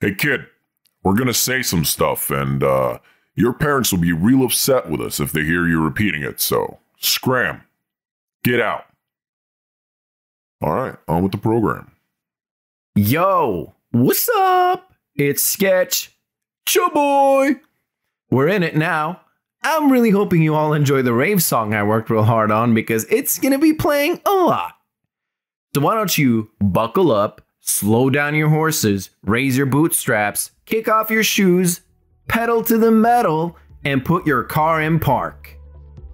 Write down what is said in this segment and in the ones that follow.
Hey, kid, we're going to say some stuff, and your parents will be real upset with us if they hear you repeating it, so scram. Get out. All right, on with the program. Yo, what's up? It's Sketch. Cha-boy. We're in it now. I'm really hoping you all enjoy the rave song I worked real hard on because it's going to be playing a lot. So why don't you buckle up, slow down your horses, raise your bootstraps, kick off your shoes, pedal to the metal, and put your car in park.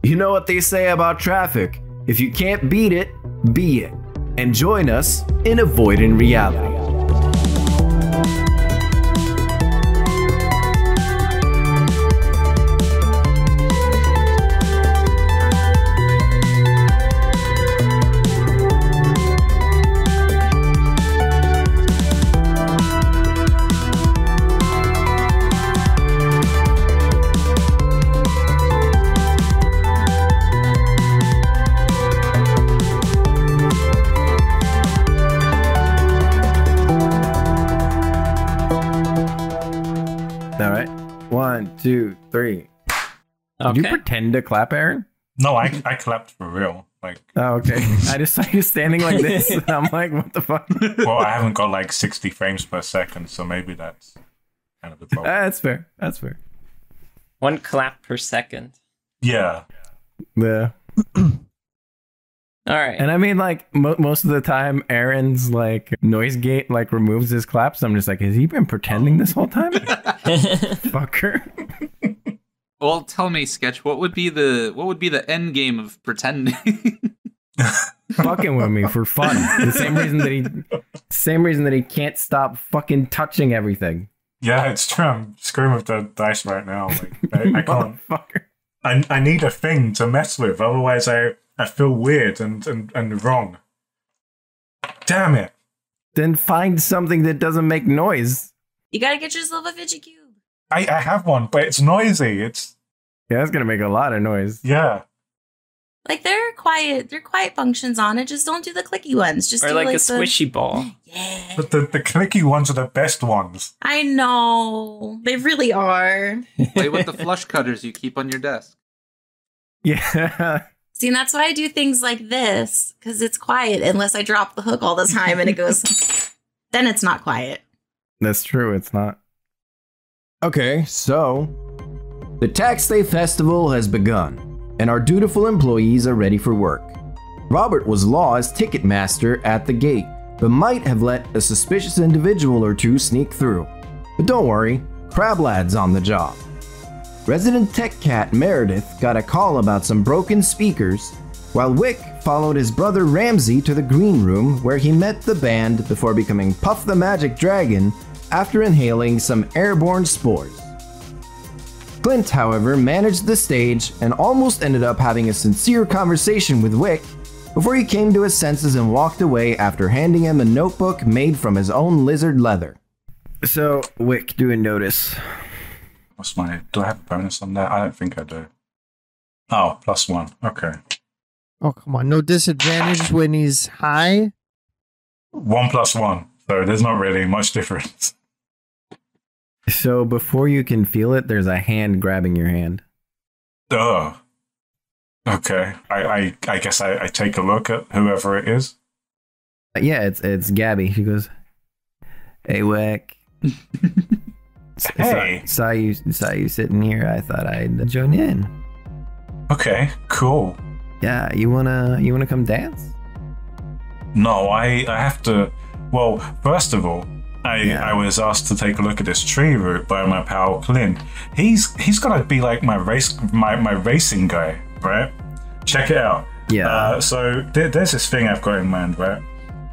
You know what they say about traffic. If you can't beat it, be it. And join us in avoiding reality. All right. 1, 2, 3. Okay. Did you pretend to clap, Aaron? No, I clapped for real. Like. Oh, okay. I just saw you standing like this, and I'm like, what the fuck? Well, I haven't got like 60 frames per second, so maybe that's kind of the problem. That's fair. That's fair. 1 clap per second. Yeah. Yeah. All right. And I mean, like, most of the time, Aaron's, like, noise gate, like, removes his claps. I'm just like, has he been pretending this whole time? Fucker. Well, tell me, Sketch, what would be the end game of pretending? Fucking with me for fun. The same reason that he can't stop fucking touching everything. Yeah, it's true. I'm screwing with the dice right now. Like, I can't. Fucker. I need a thing to mess with, otherwise I feel weird and wrong. Damn it. Then find something that doesn't make noise. You gotta get yourself a fidget cube. I have one, but it's noisy. Yeah, it's gonna make a lot of noise. Yeah. Like they're quiet functions on it. Just don't do the clicky ones. Just or do like a squishy ball. Yeah. But the clicky ones are the best ones. I know. They really are. Play with the flush cutters you keep on your desk. Yeah. See, and that's why I do things like this, because it's quiet unless I drop the hook all the time and it goes, then it's not quiet. That's true, it's not. Okay, so the Tax Day Festival has begun, and our dutiful employees are ready for work. Robert was Law's ticket master at the gate, but might have let a suspicious individual or two sneak through. But don't worry, Crab Lad's on the job. Resident Tech Cat Meredith got a call about some broken speakers, while Wick followed his brother Ramsey to the green room where he met the band before becoming Puff the Magic Dragon after inhaling some airborne spores. Clint, however, managed the stage and almost ended up having a sincere conversation with Wick before he came to his senses and walked away after handing him a notebook made from his own lizard leather. So, Wick, do a notice. Do I have a bonus on that? I don't think I do. Oh, +1. Okay. Oh, come on. No disadvantage when he's high? 1 + 1. So there's not really much difference. So before you can feel it, there's a hand grabbing your hand. Duh. Okay. I guess I take a look at whoever it is. Yeah, it's Gabby. She goes, "Hey, Wick." Hey. Saw you sitting here. I thought I'd join in. Okay, cool. Yeah, you wanna come dance? No, I have to. Well, first of all, I was asked to take a look at this tree route by my pal Clint. He's gotta be like my racing guy, right? Check it out. Yeah. So there's this thing I've got in mind, right?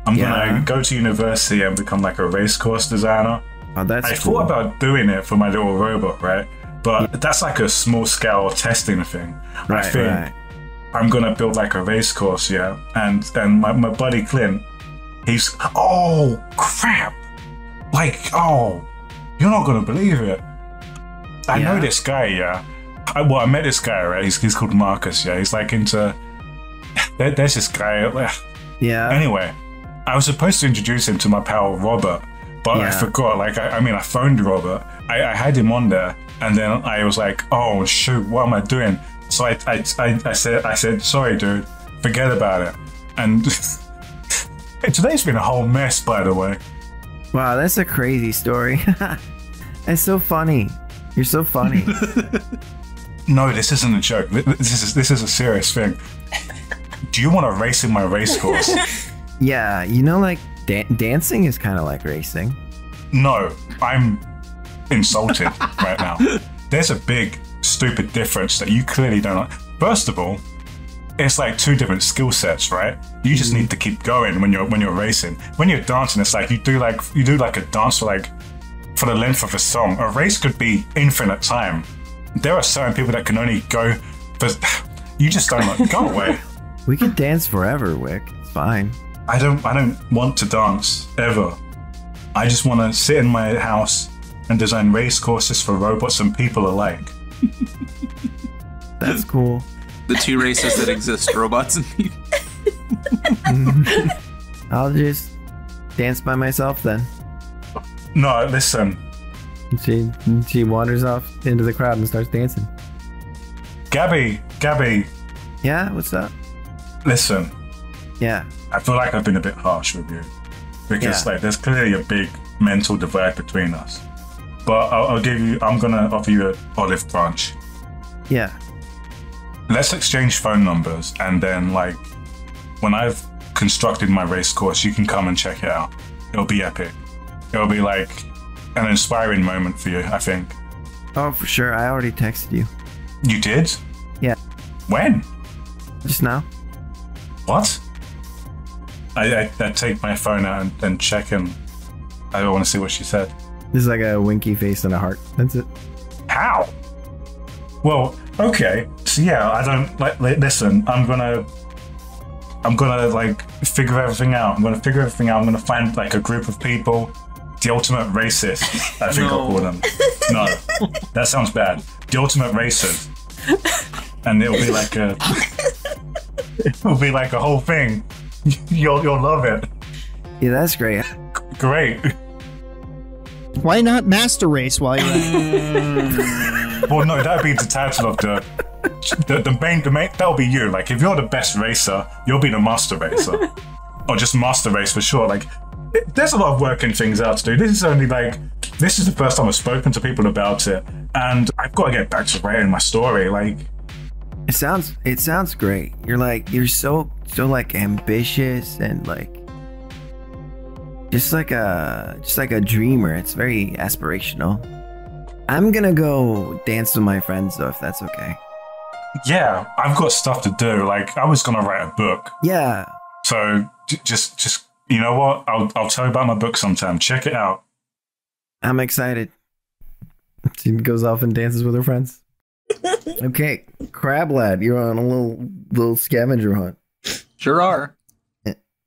I'm gonna go to university and become like a race course designer. Oh, that's I cool. thought about doing it for my little robot, right? But that's like a small scale testing thing. Right, I think I'm gonna build like a race course, yeah. And my buddy Clint, he's oh crap. Like, oh, you're not gonna believe it. I know this guy, yeah. I met this guy, right? He's called Marcus, yeah. He's like into there's this guy. Yeah. Anyway, I was supposed to introduce him to my pal Robert, But I Yeah. forgot. Like, I mean, I phoned Robert. I had him on there, and then I was like, "Oh shoot, what am I doing?" So I said, "Sorry, dude, forget about it." And today's been a whole mess, by the way. Wow, that's a crazy story. That's so funny. You're so funny. No, this isn't a joke. This is a serious thing. Do you want to race in my race course? Yeah, you know, like dancing is kind of like racing. No, I'm insulted right now. There's a big, stupid difference that you clearly don't like. First of all, it's like two different skill sets, right? You just need to keep going when you're racing. When you're dancing, it's like you do like a dance for the length of a song. A race could be infinite time. There are certain people that can only go for. You just don't like, go away. We could dance forever, Wick. It's fine. I don't want to dance ever. I just want to sit in my house and design race courses for robots and people alike. That's cool. The two races that exist, robots and people. I'll just dance by myself then. No, listen. She wanders off into the crowd and starts dancing. Gabby, Yeah, what's up? listen. Yeah. I feel like I've been a bit harsh with you. Because Yeah. like there's clearly a big mental divide between us. But I'm gonna offer you an olive branch. Yeah. Let's exchange phone numbers, and then like when I've constructed my race course, you can come and check it out. It'll be epic. It'll be like an inspiring moment for you, I think. Oh, for sure. I already texted you. You did? Yeah. When? Just now. What? I take my phone out and check, and I don't want to see what she said. This is like a winky face and a heart. That's it. How? Well, okay. So yeah, I don't like. Listen, I'm gonna like figure everything out. I'm gonna find like a group of people, the ultimate racists. I think I'll call them. No, that sounds bad. The ultimate racists, and it'll be like a whole thing. You'll love it. Yeah, that's great. Great. Why not master race while you're at it? Well, no, that'd be the title of the main. That'll be you. Like, if you're the best racer, you'll be the master racer, or just master race for sure. Like, there's a lot of working things out to do. This is the first time I've spoken to people about it, and I've got to get back to writing my story. Like, It sounds great. You're so like ambitious and like just like a dreamer. It's very aspirational. I'm gonna go dance with my friends though, if that's okay. yeah, I've got stuff to do. Like, I was gonna write a book, Yeah. so just you know what? I'll tell you about my book sometime. Check it out. I'm excited. She goes off and dances with her friends. Okay, Crab Lad, you're on a little scavenger hunt. Sure are.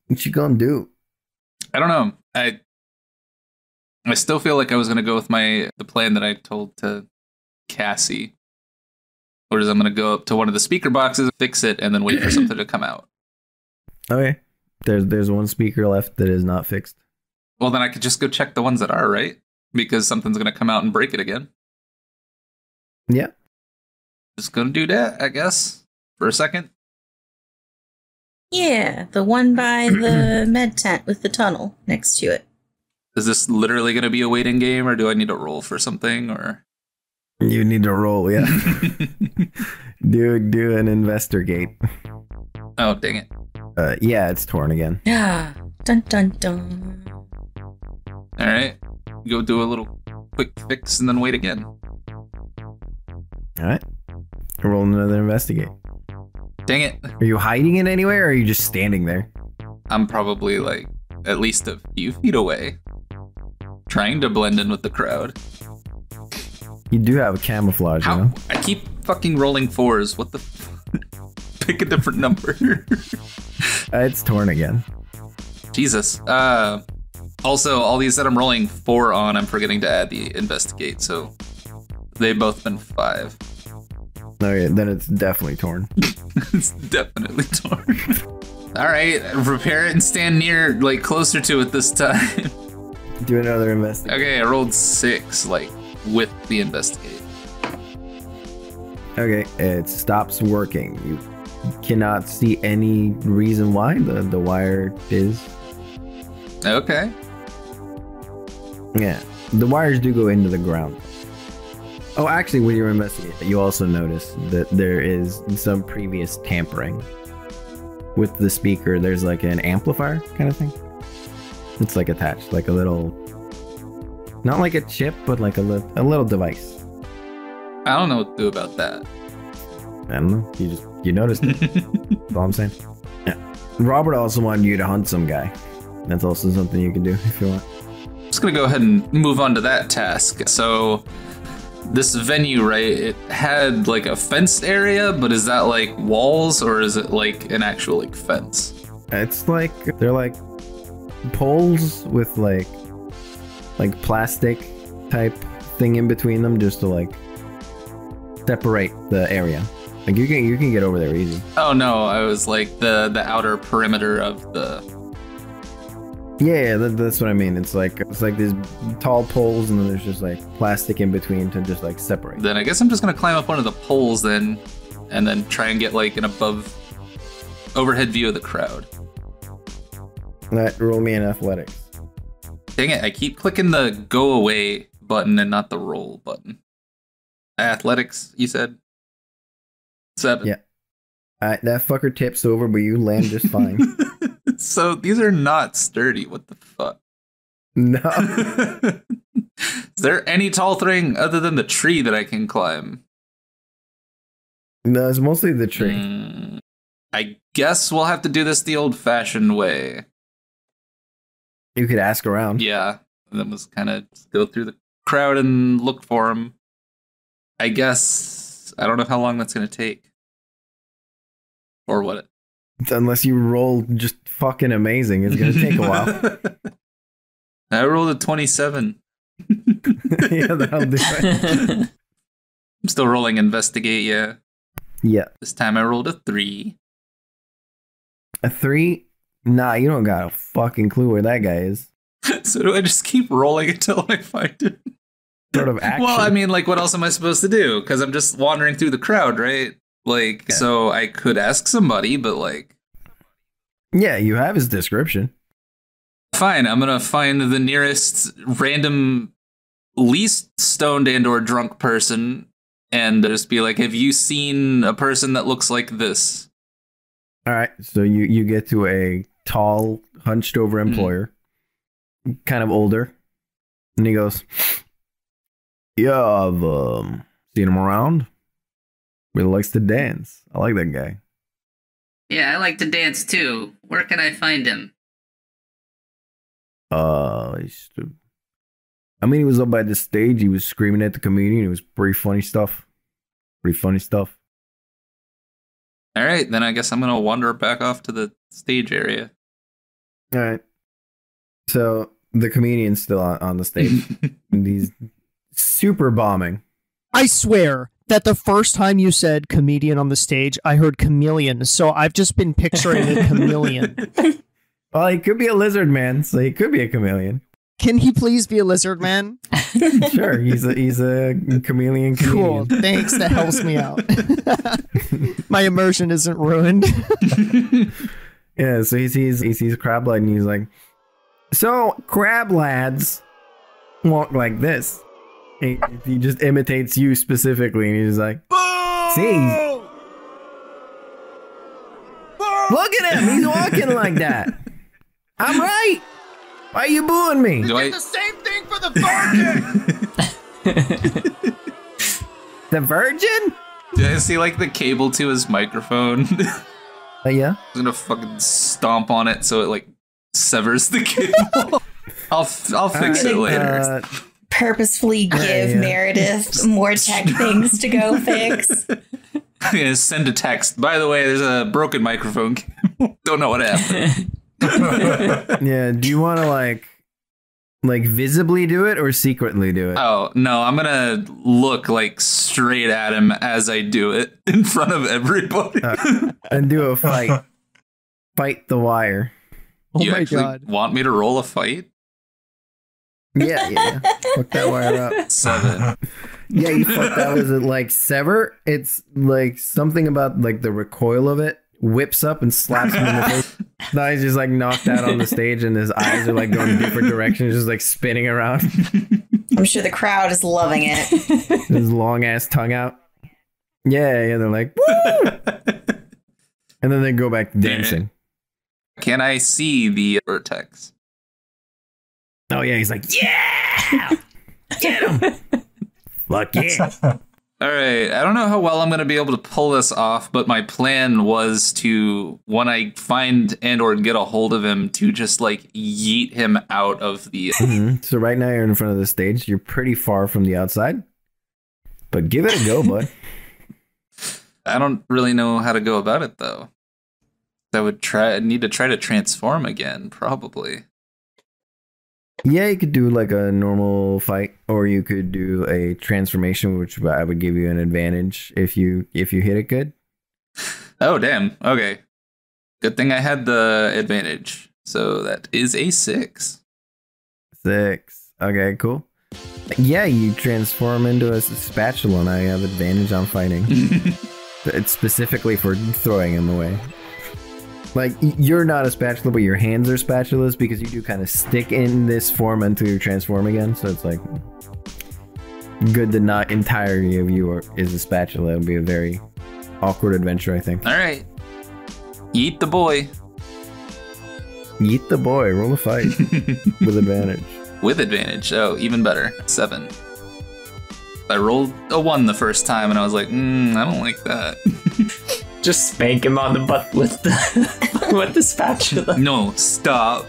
What you gonna do? I don't know. I still feel like I was gonna go with the plan that I told to Cassie. Or is I'm gonna go up to one of the speaker boxes, fix it, and then wait for something to come out. Okay. There's one speaker left that is not fixed. Well, then I could just go check the ones that are, right? Because something's gonna come out and break it again. Yeah. Just gonna do that, I guess, for a second. Yeah, the one by the med tent with the tunnel next to it. Is this literally gonna be a waiting game, or do I need to roll for something, or? You need to roll, yeah. do an investigate. Oh, dang it. Yeah, it's torn again. Yeah. Dun dun dun. All right, go do a little quick fix and then wait again. All right. Roll another investigate. Dang it. Are you hiding it anywhere, or are you just standing there? I'm probably like at least a few feet away, trying to blend in with the crowd. You do have a camouflage, you How? know? I keep fucking rolling fours. What the? Pick a different number. It's torn again. Jesus. Also, all these that I'm rolling 4 on, I'm forgetting to add the investigate, so they've both been 5. Okay, then it's definitely torn. It's definitely torn. All right, repair it and stand near, like closer to it this time. Do another investigate. Okay, I rolled 6, like, with the investigate. Okay, it stops working. You cannot see any reason why the wire is. Okay. Yeah, the wires do go into the ground. Oh, actually, when you investigate, you also notice that there is some previous tampering with the speaker. There's like an amplifier kind of thing. It's like attached, like a little, not like a chip, but like a little device. I don't know what to do about that. I don't know. You noticed it. That's all I'm saying. Yeah. Robert also wanted you to hunt some guy. That's also something you can do if you want. I'm just gonna go ahead and move on to that task. So this venue, right, it had like a fenced area, but is that like walls or is it like an actual like fence? It's like they're like poles with like plastic type thing in between them, just to like separate the area. Like you can get over there easy. Oh no, I was like the outer perimeter of the. Yeah, that's what I mean. It's like these tall poles, and then there's just like plastic in between to just like separate. Then I guess I'm just gonna climb up one of the poles then, and then try and get like an overhead view of the crowd. Roll me in athletics. Dang it! I keep clicking the go away button and not the roll button. Athletics, you said? 7. Yeah. That fucker tips over, but you land just fine. So these are not sturdy. What the fuck? No. Is there any tall thing other than the tree that I can climb? No, it's mostly the tree. I guess we'll have to do this the old-fashioned way. You could ask around. Yeah. And then just kind of go through the crowd and look for him. I guess I don't know how long that's going to take. Or what? Unless you roll just fucking amazing, it's going to take a while. I rolled a 27. Yeah, that'll do it. I'm still rolling investigate, yeah. Yeah. This time I rolled a 3. A 3? Nah, you don't got a fucking clue where that guy is. So do I just keep rolling until I find him? Sort of action. Well, I mean, like, what else am I supposed to do? Because I'm just wandering through the crowd, right? Like, yeah. So I could ask somebody, but like... Yeah, you have his description. Fine, I'm gonna find the nearest random, least stoned and or drunk person and just be like, have you seen a person that looks like this? All right, so you get to a tall, hunched over employer, kind of older, and he goes, yeah, I've seen him around. Really likes to dance. I like that guy. Yeah, I like to dance too. Where can I find him? I mean, he was up by the stage. He was screaming at the comedian. It was pretty funny stuff. All right, then I guess I'm going to wander back off to the stage area. All right. So the comedian's still on the stage. He's super bombing. I swear that the first time you said comedian on the stage, I heard chameleon. So I've just been picturing a chameleon. Well, he could be a lizard man, so he could be a chameleon. Can he please be a lizard man? Sure, he's a chameleon. Cool, thanks. That helps me out. My immersion isn't ruined. Yeah, so he sees Crab Lad and he's like, so Crab Lads walk like this. He just imitates you specifically, and he's like, see, look at him, he's walking like that. I'm right. Why are you booing me? You did the same thing for the Virgin. The Virgin? Did I see like the cable to his microphone? Yeah. I'm gonna fucking stomp on it so it like severs the cable. I'll fix it later. Purposefully give Meredith more tech things to go fix. I'm gonna send a text. By the way, there's a broken microphone cable. Don't know what happened. Yeah, do you want to like visibly do it or secretly do it? Oh, no, I'm gonna look like straight at him as I do it in front of everybody. And do a fight. Fight the wire. Oh you my actually god. want me to roll a fight? Yeah. Fuck that wire up. 7. Yeah, you fucked that. Was it like sever? It's like something about like the recoil of it whips up and slaps him in the face. Now he's just like knocked out on the stage and his eyes are like going different directions, just like spinning around. I'm sure the crowd is loving it. His long ass tongue out. Yeah, they're like, woo! And then they go back to dancing. Can I see the vertex? Oh yeah, he's like, yeah! Get him! Fuck yeah. All right, I don't know how well I'm going to be able to pull this off, but my plan was to, when I find and or get a hold of him, to just like yeet him out of the... So right now you're in front of the stage. You're pretty far from the outside. But give it a go, bud. I don't really know how to go about it, though. I'd need to try to transform again, probably. Yeah, you could do like a normal fight, or you could do a transformation, which I would give you an advantage if you hit it good. Oh, damn. Okay. Good thing I had the advantage. So that is a 6. 6. Okay, cool. Yeah, you transform into a spatula, and I have advantage on fighting. It's specifically for throwing him away. Like, you're not a spatula, but your hands are spatulas because you do kind of stick in this form until you transform again. So it's like good that not entirety of you is a spatula. It would be a very awkward adventure, I think. All right. Yeet the boy. Yeet the boy. Roll a fight with advantage. With advantage. Oh, even better. 7. I rolled a 1 the first time, and I was like, I don't like that. Just spank him on the butt with the spatula. No, stop.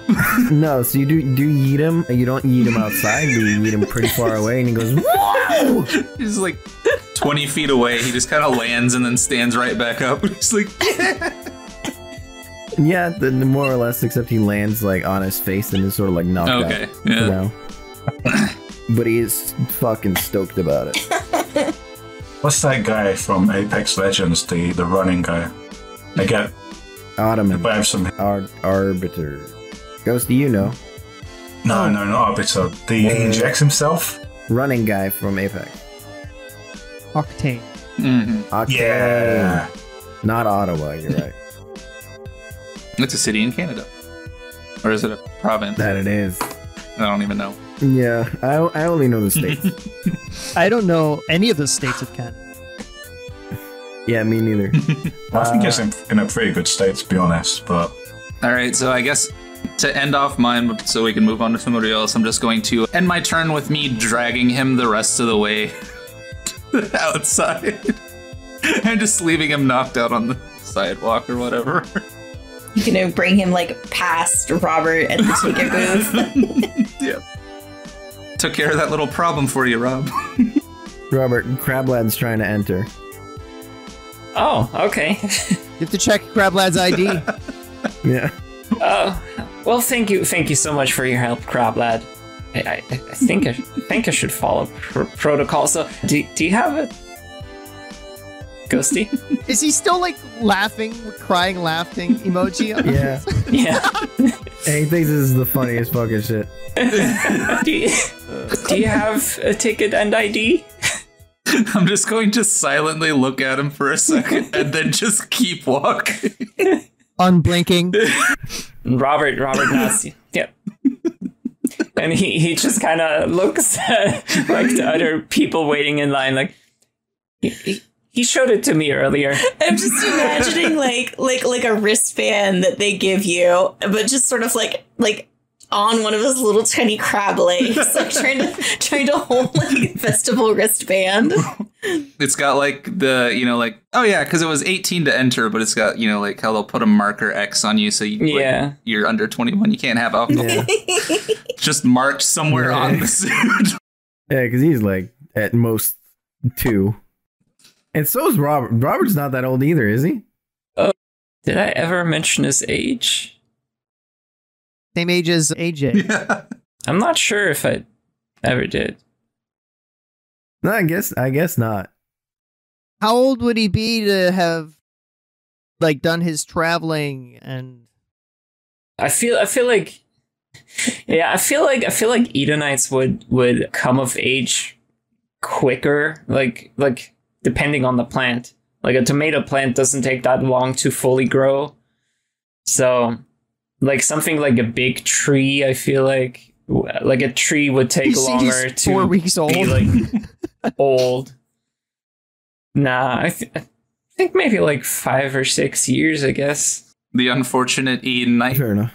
No, so you do yeet him. You don't yeet him outside, but you yeet him pretty far away, and he goes, whoa! He's like 20 feet away. He just kind of lands and then stands right back up. He's like, yeah, the more or less, except he lands like on his face and is sort of like knocked out. Okay, yeah. You know? But he is fucking stoked about it. What's that guy from Apex Legends, the running guy? I get Ottoman. I have some. Arbiter. Ghost, do you know? No, not Arbiter. He injects himself. Running guy from Apex. Octane. mm-hmm. Octane. Yeah. Not Ottawa, you're right. It's a city in Canada. Or is it a province? That it is. I don't even know. Yeah, I only know the states. I don't know any of the states of Canada. Yeah, me neither. I think it's in a pretty good state, to be honest. But All right, so I guess to end off mine, so we can move on to somebody else, I'm just going to end my turn with me dragging him the rest of the way outside. And just leaving him knocked out on the sidewalk or whatever. You're gonna bring him like past Robert at the ticket booth. Yep. Took care of that little problem for you, Rob. Robert, Crablad's trying to enter. Oh, okay. You have to check Crablad's ID. Yeah. Well, thank you so much for your help, Crab Lad. I think I should follow protocol. So, do you have a Ghosty? Is he still like laughing, crying, laughing emoji? Yeah. Yeah. Hey, he thinks this is the funniest fucking shit. Do you have a ticket and ID? I'm just going to silently look at him for a second and then just keep walking. Unblinking. Robert knows you. Yep. And he just kind of looks at like the other people waiting in line, like he showed it to me earlier. I'm just imagining like a wristband that they give you, but just sort of like on one of his little tiny crab legs, like trying to hold like a festival wristband. It's got like the, like, oh yeah, because it was 18 to enter, but it's got, like how they'll put a marker X on you, so like, you're under 21, you can't have alcohol. Yeah. Just marked somewhere on the suit. Yeah, because he's like at most 2. And so is Robert. Robert's not that old either, is he? Did I ever mention his age? Same age as AJ. Yeah. I'm not sure if I ever did. No, I guess not. How old would he be to have like done his traveling? And I feel like Yeah, I feel like Edenites would come of age quicker, like depending on the plant. Like a tomato plant doesn't take that long to fully grow. So like something like a big tree, I feel like a tree would take longer to 4 weeks old. be like old. Nah, I think maybe like 5 or 6 years, I guess. The unfortunate Edenite Fair enough.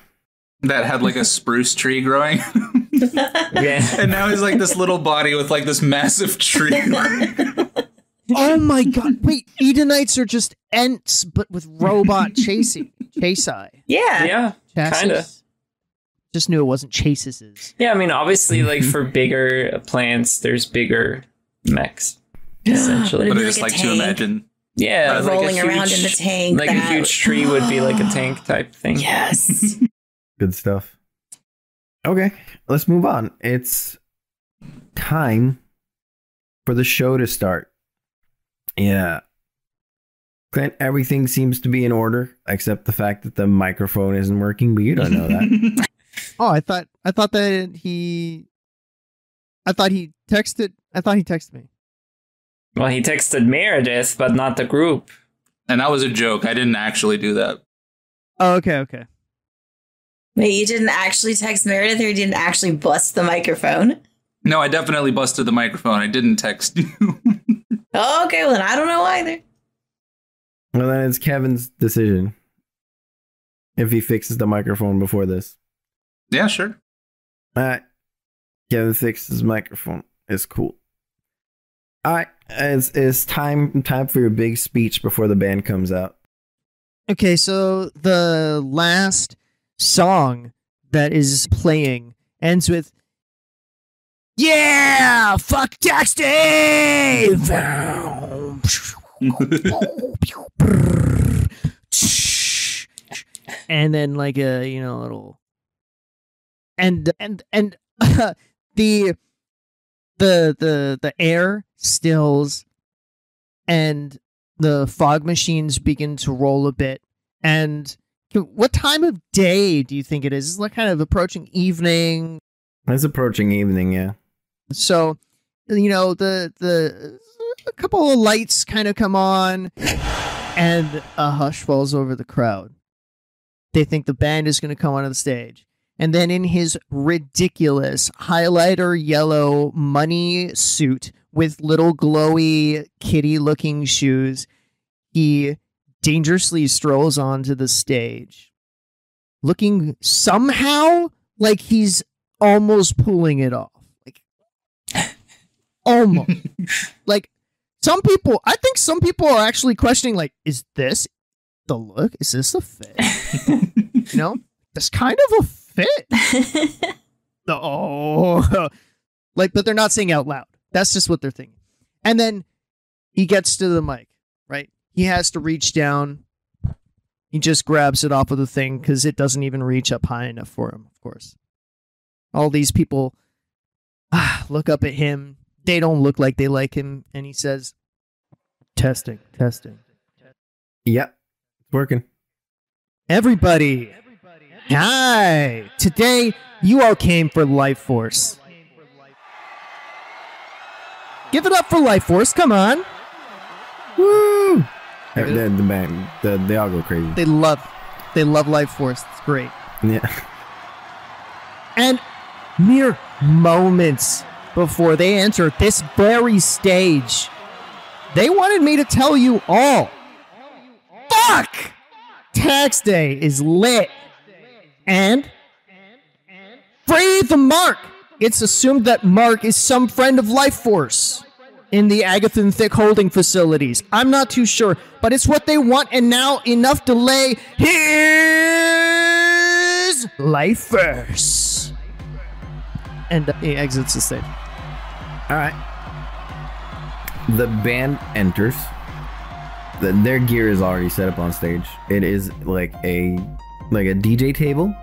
that had like a spruce tree growing. Yeah. And now he's like this little body with like this massive tree. Oh my god! Wait, Edenites are just Ents, but with robot chasey. Yeah. Yeah, Chassis? kind of. Just knew it wasn't chases. Yeah, I mean, obviously, like for bigger plants, there's bigger mechs, essentially. But I Like just a like to tank. imagine. Yeah, like Rolling around in the tank. Like a that- huge tree would be like a tank type thing. Yes. Good stuff. Okay, let's move on. It's time for the show to start. Yeah. Clint, everything seems to be in order, except the fact that the microphone isn't working, but you don't know that. Oh, I thought he texted me. Well, he texted Meredith, but not the group. And that was a joke. I didn't actually do that. Oh, okay. Wait, you didn't actually text Meredith, or you didn't actually bust the microphone? No, I definitely busted the microphone. I didn't text you. Oh, okay, well, then I don't know either. Well, then it's Kevin's decision. If he fixes the microphone before this. Yeah, sure. Alright. Kevin fixes his microphone. It's cool. Alright. It's time for your big speech before the band comes out. Okay, so the last song that is playing ends with "Yeah, fuck Tax Dave." And then like a little and the air stills and the fog machines begin to roll a bit. And what time of day do you think it is? Is it like kind of approaching evening? It's approaching evening, yeah. So, the a couple of lights kind of come on, and a hush falls over the crowd. They think the band is going to come onto the stage. And then in his ridiculous highlighter yellow money suit with little glowy kitty-looking shoes, he dangerously strolls onto the stage, looking somehow like he's almost pulling it off. Like, almost. Like, I think some people are actually questioning, like, is this the look? Is this a fit? That's kind of a fit. Like, but they're not saying out loud. That's just what they're thinking. And then he gets to the mic, right? He has to reach down. He just grabs it off of the thing because it doesn't even reach up high enough for him, of course. All these people look up at him. They don't look like they like him. And he says, testing. Yep, it's working. Everybody. Hi. Today, you all came for Life Force. Give it up for Life Force. Come on. Woo! The band, they all go crazy. They love Life Force. It's great. Yeah. And mere moments before they enter this very stage, they wanted me to tell you all, fuck! Tax Day is lit. And free the Mark. It's assumed that Mark is some friend of Life Force in the Agatha and Thick holding facilities. I'm not too sure, but it's what they want, and now enough delay. Here's Life Force. And he exits the stage. All right. The band enters. Their gear is already set up on stage. It is like a DJ table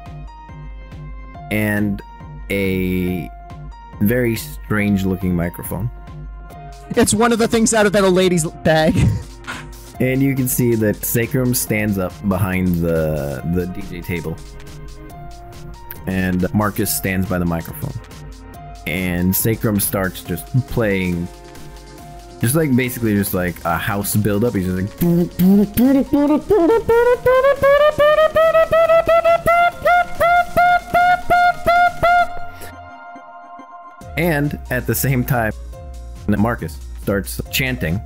and a very strange looking microphone. It's one of the things out of that old lady's bag. And you can see that Sacrum stands up behind the DJ table. and Marcus stands by the microphone. And Sacrum starts just playing, just like basically just like a house build up. He's just like, and at the same time, Marcus starts chanting,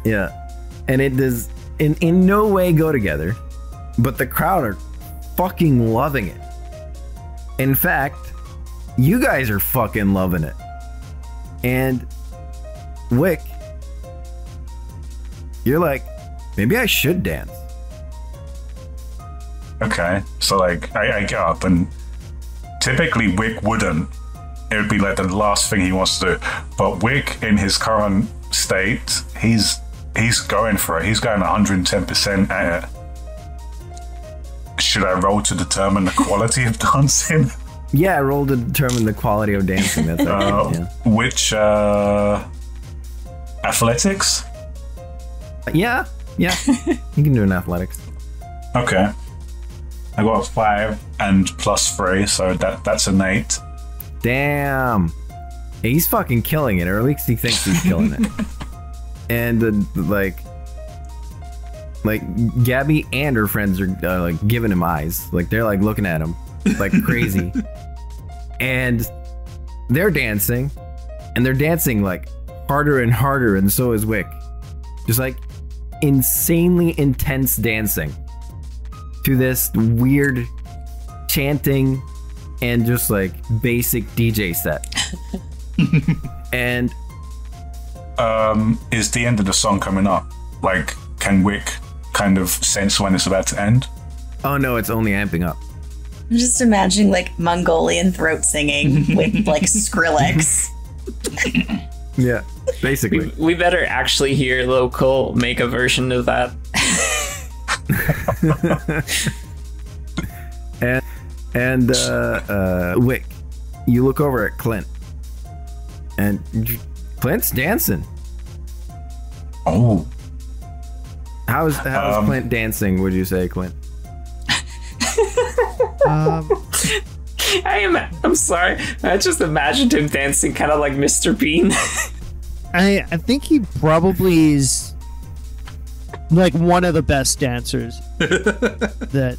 yeah, and it does in no way go together, but the crowd are fucking loving it. In fact, you guys are fucking loving it. And Wick, you're like, maybe I should dance. Okay, so like I get up, and typically Wick wouldn't. It would be like the last thing he wants to do. But Wick, in his current state, he's going for it. He's going 110% at it. Should I roll to determine the quality of dancing? Yeah, roll to determine the quality of dancing. That's yeah. Which athletics? Yeah. You can do an athletics. Okay. I got 5 and +3, so that's an 8. Damn. Yeah, he's fucking killing it, or at least he thinks he's killing it. And like Gabby and her friends are like giving him eyes, like they're like looking at him like crazy. And they're dancing, and they're dancing like harder and harder, and so is Wick. Just like insanely intense dancing to this weird chanting and just like basic DJ set. And is the end of the song coming up? Like, can Wick kind of sense when it's about to end? Oh no, it's only amping up. I'm just imagining like Mongolian throat singing with like Skrillex. Yeah, basically. We better actually hear Local make a version of that. and Wick, you look over at Clint, and Clint's dancing. Oh. How's Clint dancing, would you say, Clint? I'm sorry. I just imagined him dancing kind of like Mr. Bean. I think he probably is like one of the best dancers that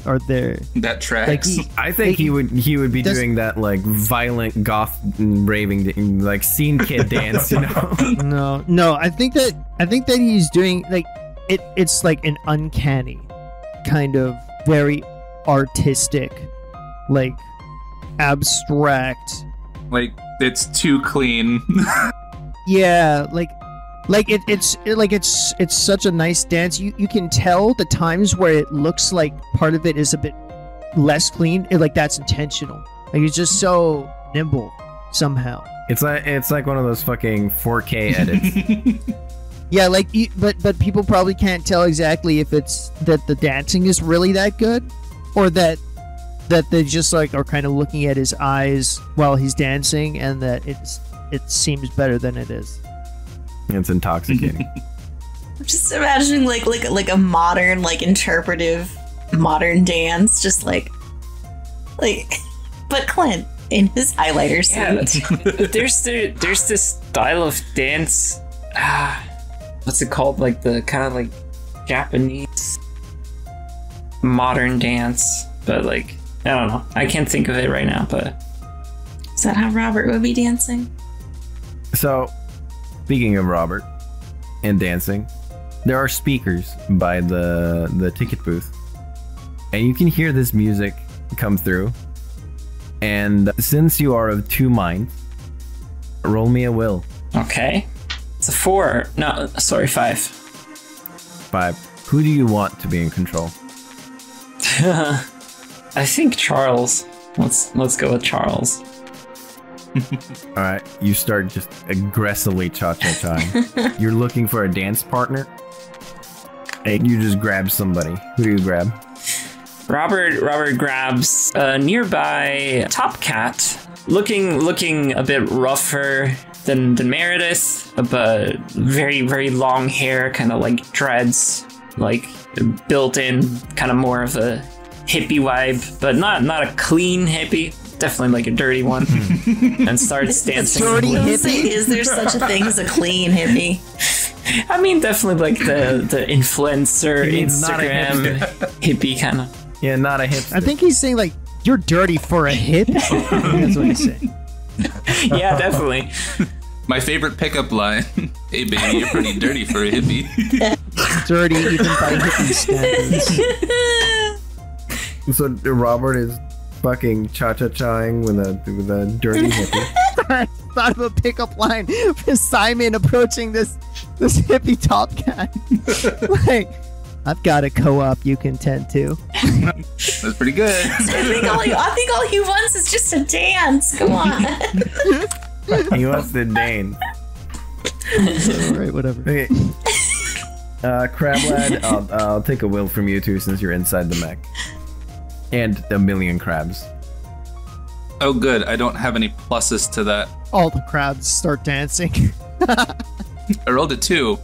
are there. That tracks. Like I think he would be doing that like violent goth raving like scene kid dance, you know? No. I think that he's doing like it's like an uncanny kind of very artistic, like abstract. Like it's too clean. Yeah, it's such a nice dance. You can tell the times where it looks like part of it is a bit less clean. Like that's intentional. Like it's just so nimble somehow. It's like one of those fucking 4K edits. Yeah, like but people probably can't tell exactly if it's that the dancing is really that good, or that they just like are kind of looking at his eyes while he's dancing, and that it seems better than it is. It's intoxicating. I'm just imagining like a modern, like interpretive modern dance, just like but Clint in his highlighter suit. Yeah, there's this style of dance. What's it called? Like the kind of like Japanese modern dance, but like I don't know. I can't think of it right now. But is that how Robert would be dancing? So, speaking of Robert and dancing, there are speakers by the ticket booth, and you can hear this music come through. And since you are of 2 minds, roll me a will. Okay. It's a 4. No, sorry, 5. 5. Who do you want to be in control? I think Charles. Let's go with Charles. All right, you start just aggressively cha-cha-chaing. You're looking for a dance partner, and you just grab somebody. Who do you grab? Robert grabs a nearby top cat, looking a bit rougher than Meredith, but very, very long hair, kind of like dreads, like built in, kind of more of a hippie vibe, but not a clean hippie, definitely like a dirty one, and starts dancing. Dirty hippie? Is there such a thing as a clean hippie? I mean, definitely like the influencer, He means not a Instagram hippie kind of. Yeah, not a hipster. I think he's saying like you're dirty for a hippie. That's what he's saying. Yeah, definitely. My favorite pickup line. Hey baby, you're pretty dirty for a hippie. Dirty even by hippie standards. So Robert is fucking cha-cha-chaing with a dirty hippie. I thought of a pickup line for Simon approaching this hippie top guy. Like, I've got a co-op you can tend to. That's pretty good. I think all he wants is just a dance. Come on. He wants to dance. Alright, whatever. Okay. Crab Lad, I'll take a will from you two since you're inside the mech. And a million crabs. Oh good, I don't have any pluses to that. All the crowds start dancing. I rolled a 2.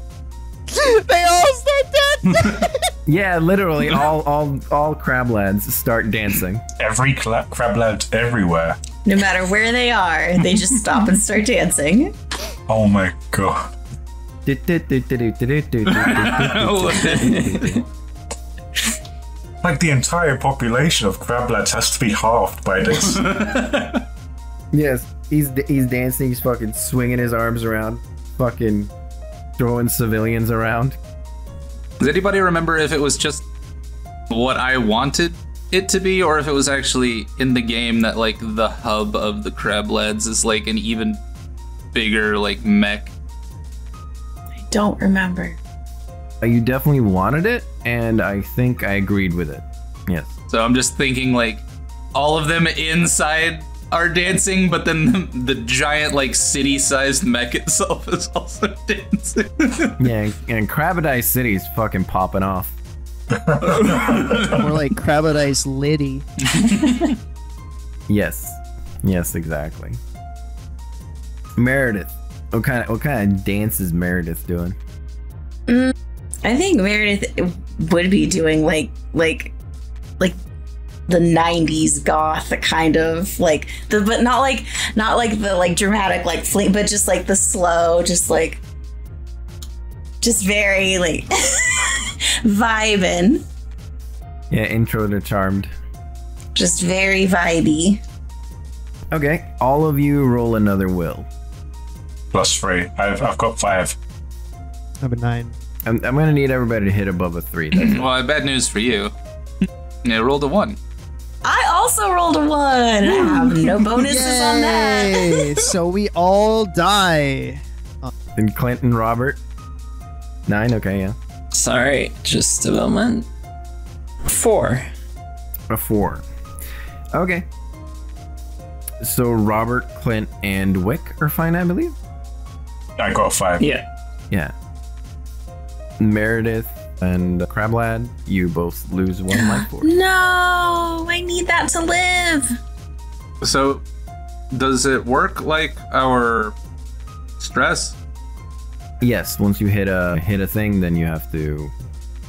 They all start dancing! Yeah, literally, all crab lads start dancing. Every crab lad everywhere. No matter where they are, they just stop and start dancing. Oh my god. Like the entire population of crab lads has to be halved by this. Yes, he's dancing, he's fucking swinging his arms around, fucking throwing civilians around. Does anybody remember if it was just what I wanted it to be, or if it was actually in the game that like the hub of the crab lads is like an even bigger like mech? I don't remember. You definitely wanted it, and I think I agreed with it. Yes. So I'm just thinking like all of them inside are dancing, but then the giant like city-sized mech itself is also dancing. Yeah, and Crabadice City's fucking popping off. More like Crabadice Liddy. Yes. Yes, exactly. Meredith. What kind of dance is Meredith doing? I think Meredith would be doing like the 90s goth kind of like but not like the like dramatic like fling, but just like the slow, just very like vibing. Yeah, intro to Charmed. Just very vibey. Okay, all of you roll another will. +3. I've got 5. Number 9. I'm gonna need everybody to hit above a 3. That's Well, I have bad news for you. Yeah, I rolled a 1. I also rolled a 1. I have no bonuses on that. Yay! So we all die. And Clint and Robert. 9, okay, yeah. Sorry, just a moment. 4. A 4. Okay. So Robert, Clint, and Wick are fine, I believe? I got 5. Yeah. Yeah. Meredith and Crablad, you both lose 1 life force. No, I need that to live. So, does it work like our stress? Yes, once you hit a thing, then you have to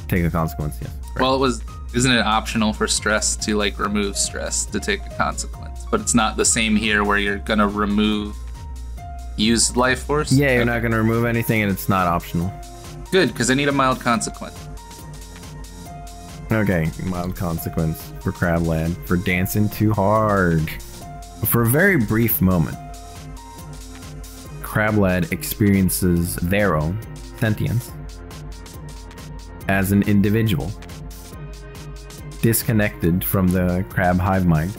take a consequence, yes. Correct. Well, isn't it optional for stress to like remove stress to take a consequence? But it's not the same here where you're gonna use life force? Yeah, you're not gonna remove anything and it's not optional. Good, because I need a mild consequence. Okay, mild consequence for Crabland for dancing too hard. For a very brief moment, Crablad experiences their own sentience as an individual, disconnected from the crab hive mind.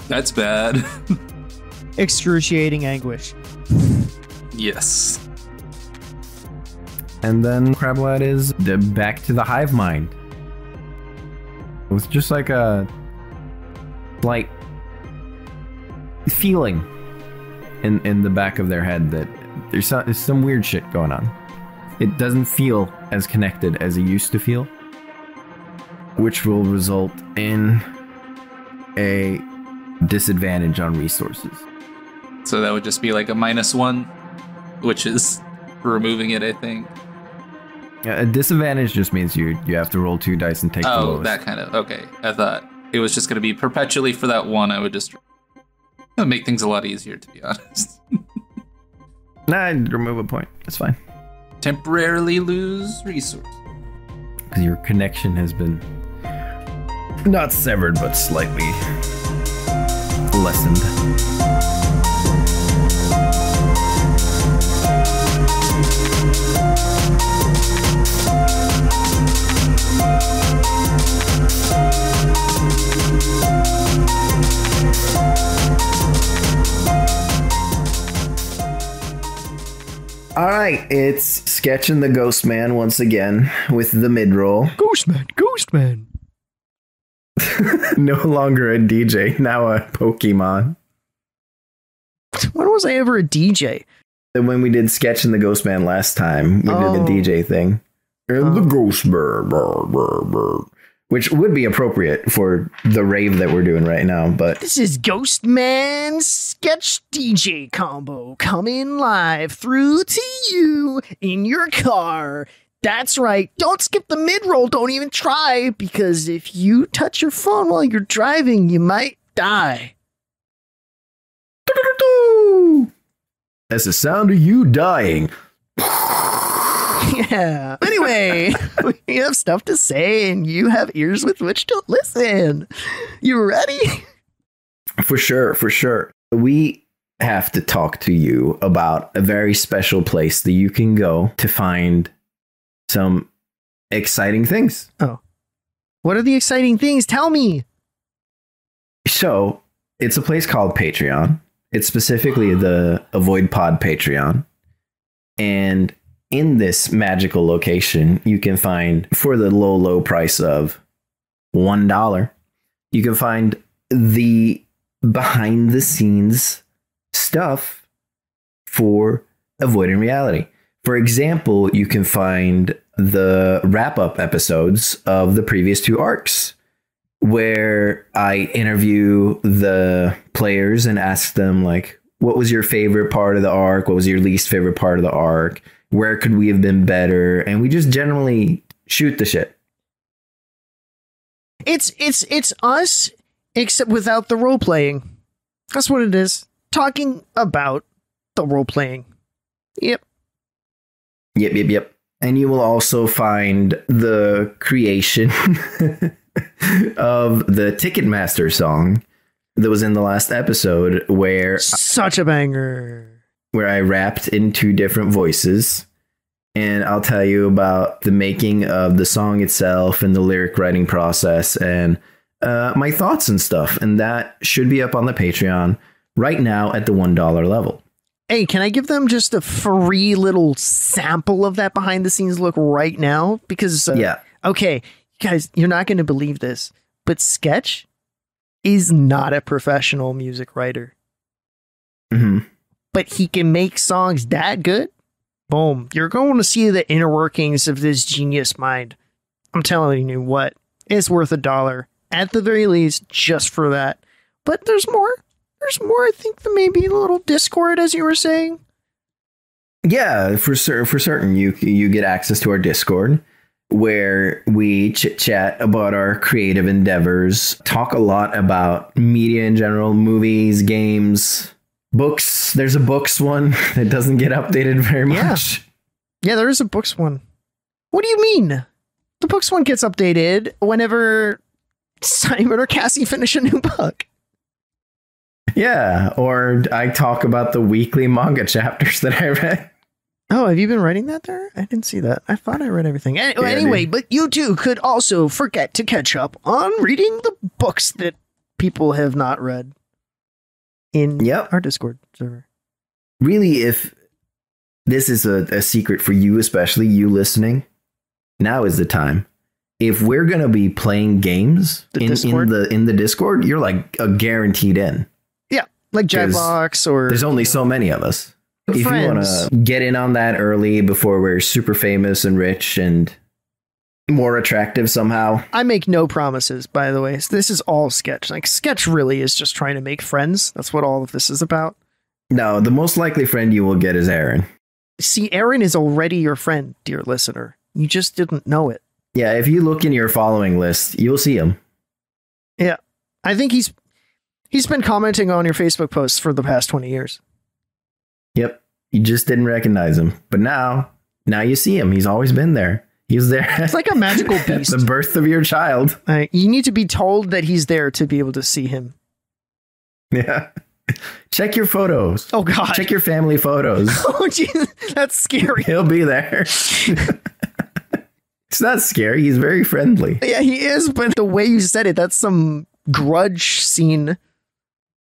That's bad. Excruciating anguish. Yes. And then Crablad is back to the hive mind. With just like a slight feeling in the back of their head that there's some weird shit going on. It doesn't feel as connected as it used to feel, which will result in a disadvantage on resources. So that would just be like a -1? which is removing it, I think. A disadvantage just means you have to roll 2 dice and take the Oh, lowest. that kind of. Okay. I thought it was just going to be perpetually for that one. I would just make things a lot easier, to be honest. Nah, I'd remove a point. It's fine. Temporarily lose resource. Because your connection has been not severed, but slightly lessened. All right, it's Sketch and the Ghost Man once again with the midroll. Ghost Man. No longer a DJ, now a Pokemon. When was I ever a DJ? And when we did Sketch and the Ghost Man last time, we did the DJ thing. And the Ghost Man, which would be appropriate for the rave that we're doing right now, but This is Ghost Man Sketch DJ combo coming live through to you in your car. That's right. Don't skip the mid-roll. Don't even try, because if you touch your phone while you're driving, you might die. that's the sound of you dying. Yeah. Anyway, we have stuff to say, and you have ears with which to listen. You ready? For sure. We have to talk to you about a very special place that you can go to find some exciting things. Oh. What are the exciting things? Tell me. So, it's a place called Patreon. It's specifically the Avoid Pod Patreon. And in this magical location, you can find, for the low price of $1, you can find the behind the scenes stuff for Avoiding Reality. For example, you can find the wrap up episodes of the previous 2 arcs, where I interview the players and ask them, like, what was your favorite part of the arc? What was your least favorite part of the arc? Where could we have been better? And we just generally shoot the shit. It's us, except without the role playing. That's what it is. Talking about the role playing. Yep. Yep. And you will also find the creation of the Ticketmaster song that was in the last episode, where Such a banger. where I rapped in 2 different voices. And I'll tell you about the making of the song itself and the lyric writing process and my thoughts and stuff. And that should be up on the Patreon right now at the $1 level. Hey, can I give them just a free little sample of that behind the scenes look right now? Because, Yeah. Okay, guys, you're not going to believe this, but Sketch is not a professional music writer. Mm-hmm. But he can make songs that good. Boom. You're going to see the inner workings of this genius mind. I'm telling you what, it's worth $1 at the very least, just for that. But there's more. There's more. I think there may be a little Discord, as you were saying. Yeah, for certain. You get access to our Discord, where we chit chat about our creative endeavors, talk a lot about media in general, movies, games, books. There's a books one that doesn't get updated very much. Yeah, there is a books one. What do you mean? The books one gets updated whenever Simon or Cassie finish a new book. Yeah, or I talk about the weekly manga chapters that I read. Oh, have you been writing that there? I didn't see that. I thought I read everything. Anyway, dude. but you too could also forget to catch up on reading the books that people have not read in our Discord server. Really, if this is a secret for you, especially you listening, now is the time. If we're going to be playing games in the Discord, you're like a guaranteed in. Yeah, like Jackbox or... There's only so many of us. If you want to get in on that early before we're super famous and rich and more attractive somehow. I make no promises, by the way. This is all Sketch. Like, Sketch really is just trying to make friends. That's what all of this is about. No, the most likely friend you will get is Aaron. See, Aaron is already your friend, dear listener. You just didn't know it. Yeah, if you look in your following list, you'll see him. Yeah. I think he's been commenting on your Facebook posts for the past 20 years. Yep. You just didn't recognize him. But now you see him. He's always been there. He's there. It's like a magical beast. At the birth of your child. You need to be told that he's there to be able to see him. Yeah. Check your photos. Oh, God. Check your family photos. Oh, geez. That's scary. He'll be there. It's not scary. He's very friendly. Yeah, he is. But the way you said it, that's some grudge scene.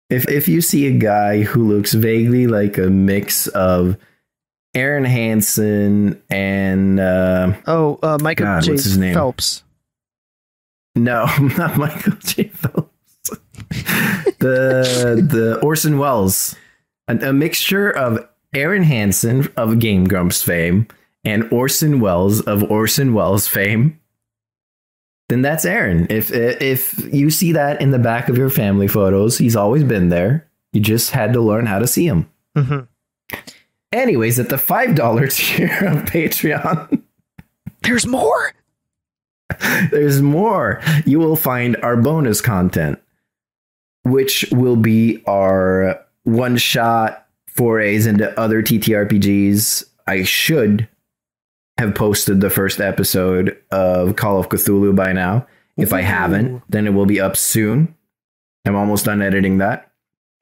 If you see a guy who looks vaguely like a mix of Aaron Hansen and Michael God, J. what's his name? Phelps. No, not Michael J. Phelps. the Orson Welles, a mixture of Aaron Hansen of Game Grumps fame and Orson Welles of Orson Welles fame, then that's Aaron. If you see that in the back of your family photos, he's always been there. You just had to learn how to see him. Mm-hmm. Anyways, at the $5 tier of Patreon, there's more. There's more. You will find our bonus content, which will be our one-shot forays into other TTRPGs. I should have posted the first episode of Call of Cthulhu by now. If I haven't, then it will be up soon. I'm almost done editing that.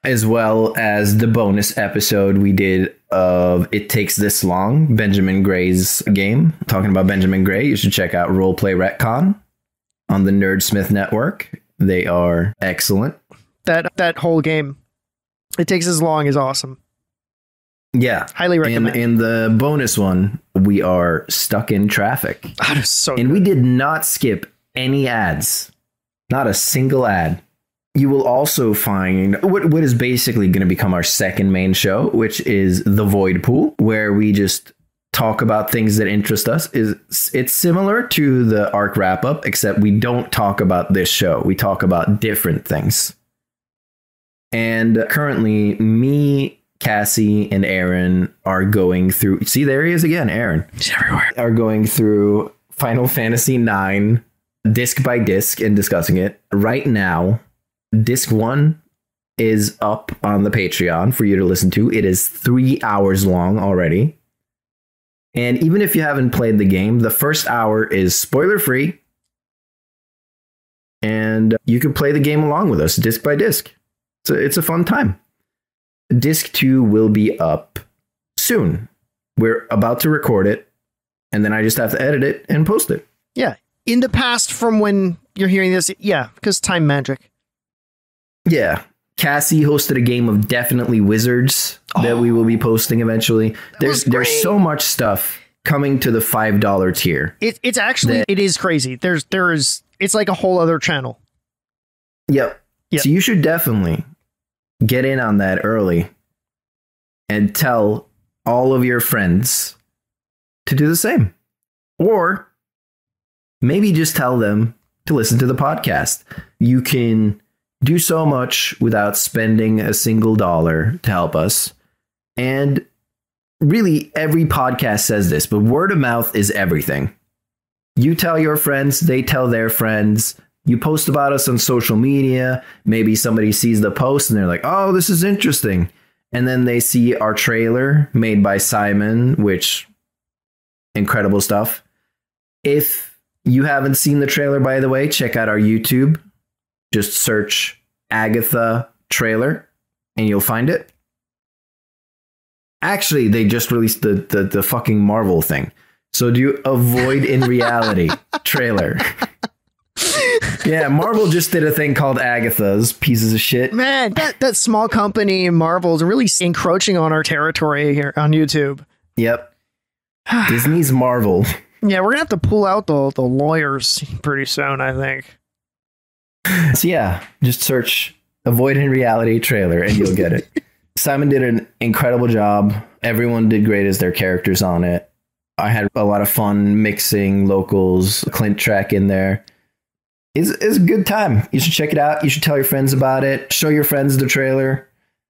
As well as the bonus episode we did of It Takes This Long, Benjamin Gray's game. Talking about Benjamin Gray, you should check out Roleplay Retcon on the Nerdsmith Network. They are excellent. That whole game, It Takes As Long, is awesome. Yeah. Highly recommend. In the bonus one, we are Stuck in Traffic. That is so And good. we did not skip any ads. Not a single ad. You will also find what is basically going to become our second main show, which is The Void Pool, where we just talk about things that interest us. It's similar to the ARC wrap-up, except we don't talk about this show. We talk about different things. And currently, me, Cassie, and Aaron are going through... See, there he is again, Aaron. He's everywhere. Are going through Final Fantasy IX, disc by disc, and discussing it. Right now, disc 1 is up on the Patreon for you to listen to. It is 3 hours long already. And even if you haven't played the game, the first hour is spoiler-free. And you can play the game along with us, disc by disc. So it's a fun time. Disc 2 will be up soon. We're about to record it, and then I just have to edit it and post it. Yeah. In the past, from when you're hearing this, yeah, because time magic. Yeah. Cassie hosted a game of Definitely Wizards that we will be posting eventually. There's so much stuff coming to the $5 tier. It's actually, it is crazy. It's like a whole other channel. Yep. So you should definitely get in on that early and tell all of your friends to do the same. Or maybe just tell them to listen to the podcast. You can do so much without spending a single dollar to help us. And really, every podcast says this, but word of mouth is everything. You tell your friends, they tell their friends. You post about us on social media. Maybe somebody sees the post and they're like, oh, this is interesting. And then they see our trailer made by Simon, which incredible stuff. If you haven't seen the trailer, by the way, check out our YouTube. Just search Agatha trailer and you'll find it. Actually, they just released the fucking Marvel thing. So do you avoid in reality trailer? Yeah, Marvel just did a thing called Agatha's, pieces of shit. Man, that small company Marvel's really encroaching on our territory here on YouTube. Yep. Disney's Marvel. Yeah, we're gonna have to pull out the lawyers pretty soon, I think. So yeah, just search Avoid in Reality trailer and you'll get it. Simon did an incredible job. Everyone did great as their characters on it. I had a lot of fun mixing Local's Clint track in there. It's a good time. You should check it out. You should tell your friends about it. Show your friends the trailer.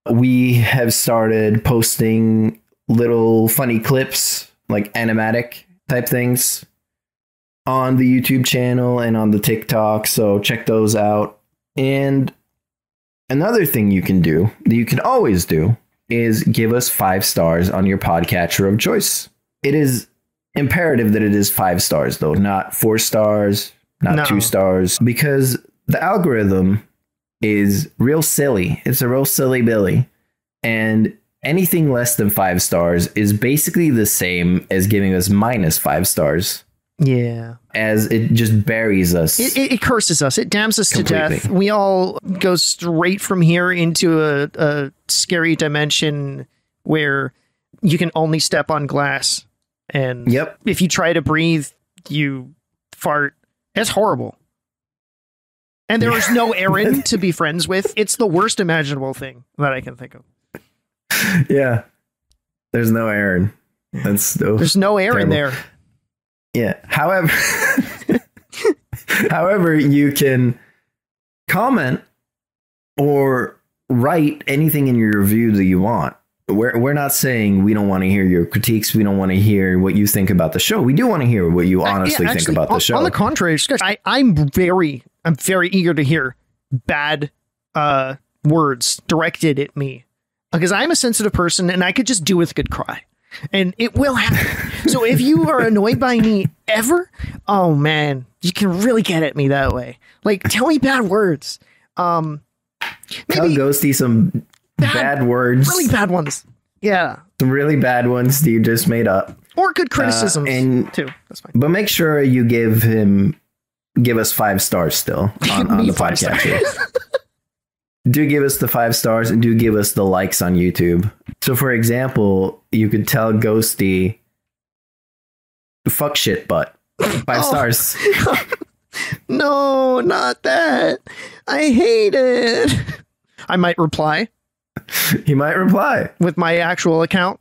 We have started posting little funny clips, like animatic type things on the YouTube channel and on the TikTok. So check those out. And another thing you can do, that you can always do, is give us 5 stars on your podcatcher of choice. It is imperative that it is 5 stars, though, not 4 stars, not 2 stars, because the algorithm is real silly. It's a real silly Billy. And anything less than 5 stars is basically the same as giving us minus 5 stars. Yeah. As it just buries us. It curses us. It damns us completely. to death. We all go straight from here into a scary dimension where you can only step on glass. And if you try to breathe, you fart. It's horrible. And there is no Aaron to be friends with. It's the worst imaginable thing that I can think of. Yeah. There's no Aaron. There's no Aaron there. Yeah. However, you can comment or write anything in your review that you want. We're not saying we don't want to hear your critiques. We don't want to hear what you think about the show. We do want to hear what you honestly think about the show. On the contrary, I'm very eager to hear bad words directed at me, because I'm a sensitive person and I could just do with a good cry. And it will happen. So if you are annoyed by me ever, oh man, you can really get at me that way. Like, tell me bad words. Tell Ghosty some bad words. Really bad ones. Yeah. Some really bad ones that you just made up. Or good criticisms too. That's fine. But make sure you give us 5 stars still on the podcast. Do give us the 5 stars and do give us the likes on YouTube. So, for example, you could tell Ghosty, fuck shit butt. 5 stars. No, not that. I hate it. I might reply. He might reply. With my actual account.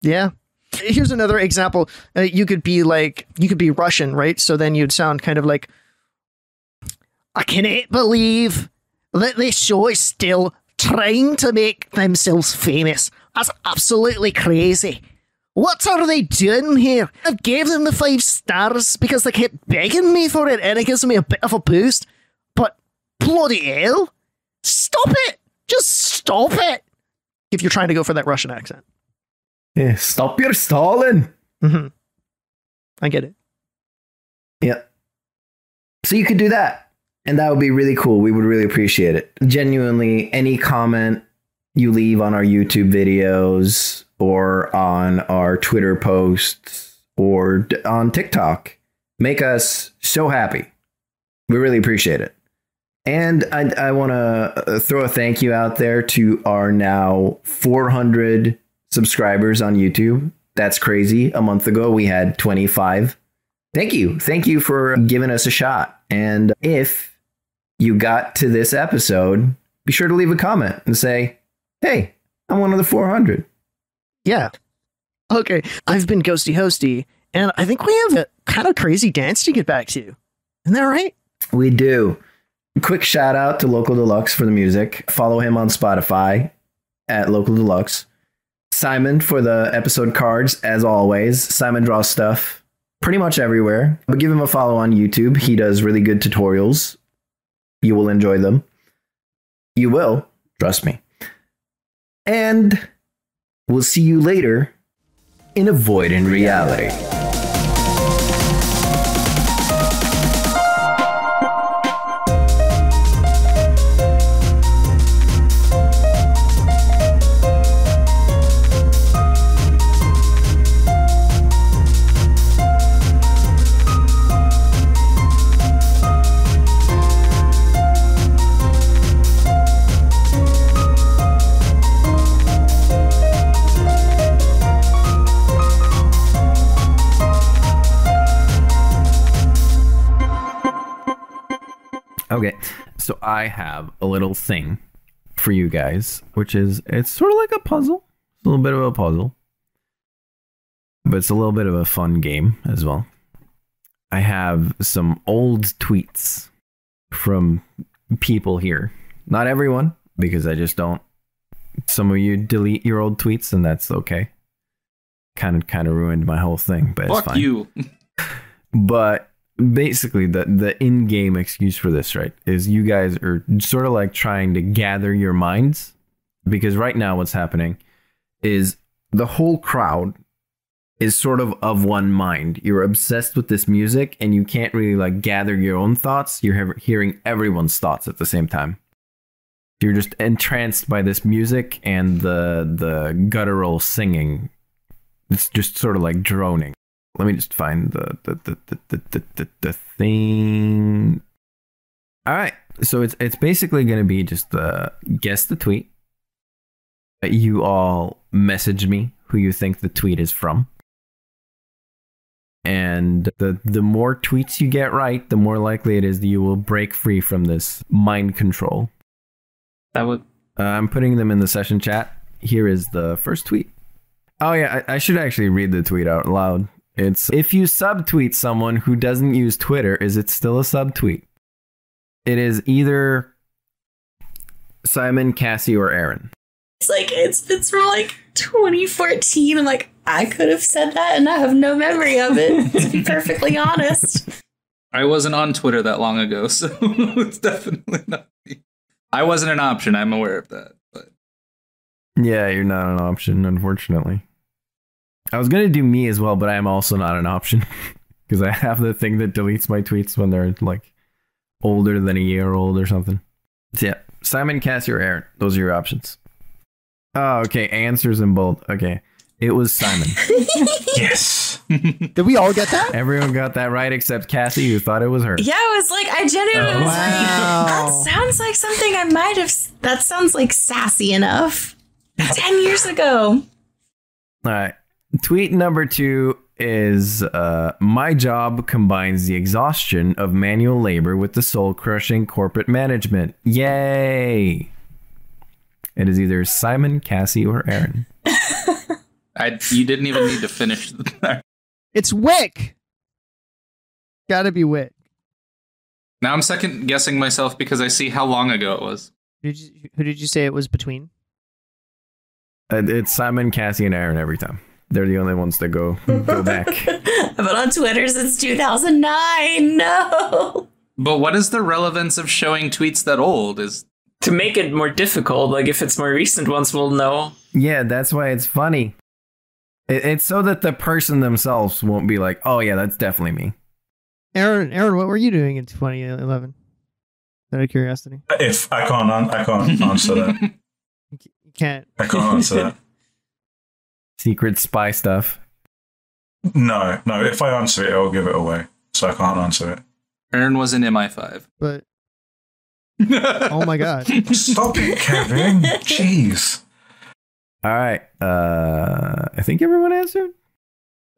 Yeah. Here's another example. You could be Russian, right? So then you'd sound kind of like, I cannot believe that this show is still trying to make themselves famous. That's absolutely crazy. What are they doing here? I gave them the 5 stars because they kept begging me for it and it gives me a bit of a boost. But bloody hell, stop it! Just stop it! If you're trying to go for that Russian accent. Yeah, stop your stalling! Mm-hmm. I get it. Yeah. So you could do that. And that would be really cool. We would really appreciate it. Genuinely, any comment you leave on our YouTube videos or on our Twitter posts or on TikTok make us so happy. We really appreciate it. And I want to throw a thank you out there to our now 400 subscribers on YouTube. That's crazy. A month ago, we had 25. Thank you. Thank you for giving us a shot. And if you got to this episode, be sure to leave a comment and say, hey, I'm one of the 400. Yeah. Okay. I've been Ghosty Hosty, and I think we have a kind of crazy dance to get back to. Isn't that right? We do. Quick shout out to LocalDeluxe for the music. Follow him on Spotify at LocalDeluxe. Simon for the episode cards, as always. Simon draws stuff pretty much everywhere. But give him a follow on YouTube. He does really good tutorials. You will enjoy them. You will. Trust me. And we'll see you later in Avoiding Reality. Okay, so I have a little thing for you guys, which is, it's sort of like a puzzle. It's a little bit of a puzzle, but it's a little bit of a fun game as well. I have some old tweets from people here. Not everyone, because I just don't some of you delete your old tweets, and that's okay. Kind of ruined my whole thing, but it's Fuck fine. you. But basically, the in-game excuse for this, right, is you guys are sort of like trying to gather your minds, because right now what's happening is the whole crowd is sort of one mind. You're obsessed with this music, and you can't really like gather your own thoughts. You're hearing everyone's thoughts at the same time. You're just entranced by this music and the guttural singing. It's just sort of like droning. Let me just find the thing. All right, so it's basically going to be just guess the tweet. You all message me who you think the tweet is from. And the more tweets you get right, the more likely it is that you will break free from this mind control. That would. I'm putting them in the session chat. Here is the first tweet. Oh yeah, I should actually read the tweet out loud. It's, if you subtweet someone who doesn't use Twitter, is it still a subtweet? It is either Simon, Cassie, or Aaron. It's like it's from like 2014. I'm like, I could have said that and I have no memory of it, to be perfectly honest. I wasn't on Twitter that long ago, so it's definitely not me. I wasn't an option, I'm aware of that. But Yeah, you're not an option, unfortunately. I was going to do me as well, but I am also not an option. Because I have the thing that deletes my tweets when they're like older than a year old or something. So yeah, Simon, Cassie, or Aaron. Those are your options. Oh, okay. Answers in bold. Okay. It was Simon. Yes. Did we all get that? Everyone got that right except Cassie, who thought it was her. Yeah, I was like, I genuinely was like, that sounds like something I might have. That sounds like sassy enough. 10 years ago. All right. Tweet number 2 is my job combines the exhaustion of manual labor with the soul-crushing corporate management. Yay! It is either Simon, Cassie, or Aaron. you didn't even need to finish. It's Wick. Gotta be Wick. Now I'm second guessing myself because I see how long ago it was. Who did you say it was between? It's Simon, Cassie, and Aaron every time. They're the only ones that go back. But on Twitter since 2009. No. But what is the relevance of showing tweets that old? Is To make it more difficult, like if it's more recent ones, we'll know. Yeah, that's why it's funny. It's so that the person themselves won't be like, oh yeah, that's definitely me. Aaron, what were you doing in 2011? Out of curiosity. If I can't answer that. You can't. I can't answer that. Secret spy stuff. No. If I answer it, I'll give it away. So I can't answer it. Aaron was in MI5. But oh my god. Stop it, Kevin. Jeez. All right. I think everyone answered.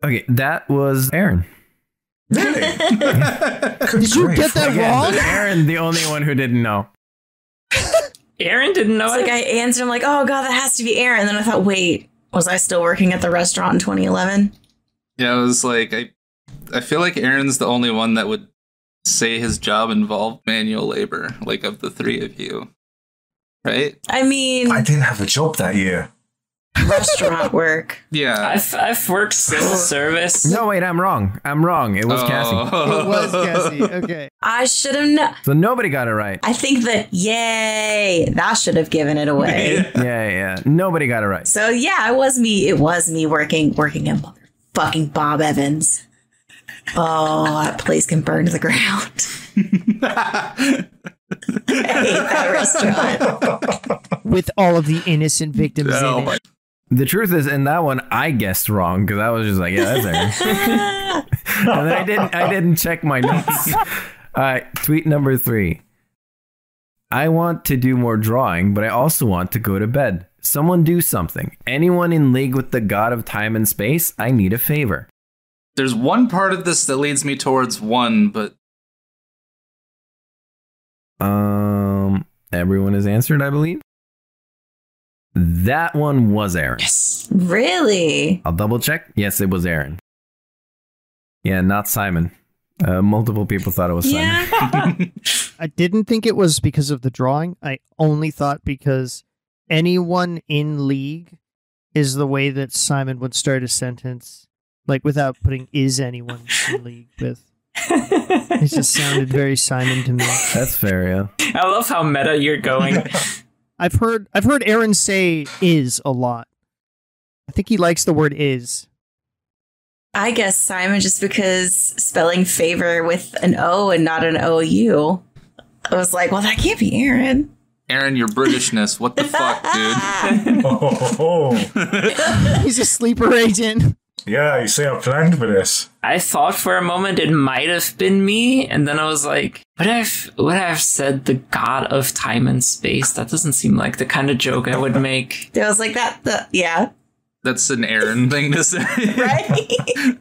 Okay, that was Aaron. Really? Did you get that Again, wrong? Aaron, the only one who didn't know. Aaron didn't know It's it. like I answered, I'm like, oh god, that has to be Aaron. And then I thought, wait, was I still working at the restaurant in 2011? Yeah, I was like, I feel like Aaron's the only one that would say his job involved manual labor, like of the three of you. Right? I mean, I didn't have a job that year. restaurant work. Yeah. I've worked civil service. No, wait, I'm wrong. It was Cassie. It was Cassie. Okay. I should have known. So nobody got it right. I think that, yay, that should have given it away. Yeah. Nobody got it right. So yeah, it was me working in motherfucking Bob Evans. Oh, that place can burn to the ground. I hate that restaurant. With all of the innocent victims in it. The truth is, in that one, I guessed wrong because I was just like, yeah, that's Aaron. And then I didn't check my notes. All right, tweet number 3. I want to do more drawing, but I also want to go to bed. Someone do something. Anyone in league with the god of time and space? I need a favor. There's one part of this that leads me towards 1, but everyone has answered, I believe. That one was Aaron. Yes. Really? I'll double check. Yes, it was Aaron. Yeah, not Simon. Multiple people thought it was Simon. Yeah. I didn't think it was because of the drawing. I only thought because anyone in league is the way that Simon would start a sentence, like without putting "is anyone in league" with. It just sounded very Simon to me. That's fair, yeah. I love how meta you're going. I've heard Aaron say "is" a lot. I think he likes the word "is." I guess Simon, just because spelling favor with an O and not an OU. I was like, well, that can't be Aaron. Aaron, your Britishness. What the fuck, dude? He's a sleeper agent. Yeah, you see, I planned for this. I thought for a moment it might have been me, and then I was like, would I have said the god of time and space? That doesn't seem like the kind of joke I would make. I was like, yeah. That's an Aaron thing to say. Right?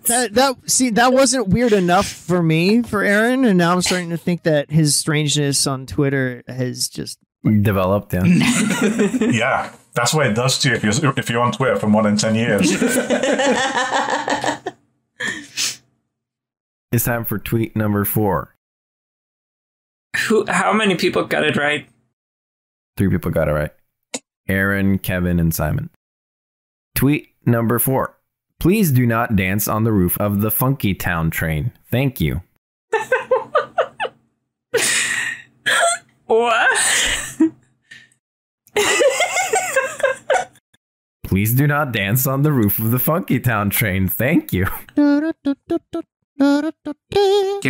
That wasn't weird enough for me, for Aaron, and now I'm starting to think that his strangeness on Twitter has just developed, yeah. Yeah, that's what it does to you if you're on Twitter for more than 10 years. It's time for tweet number 4. How many people got it right? 3 people got it right. Aaron, Kevin, and Simon. Tweet number 4. Please do not dance on the roof of the Funky Town train. Thank you. What? Please do not dance on the roof of the Funky Town train. Thank you. Can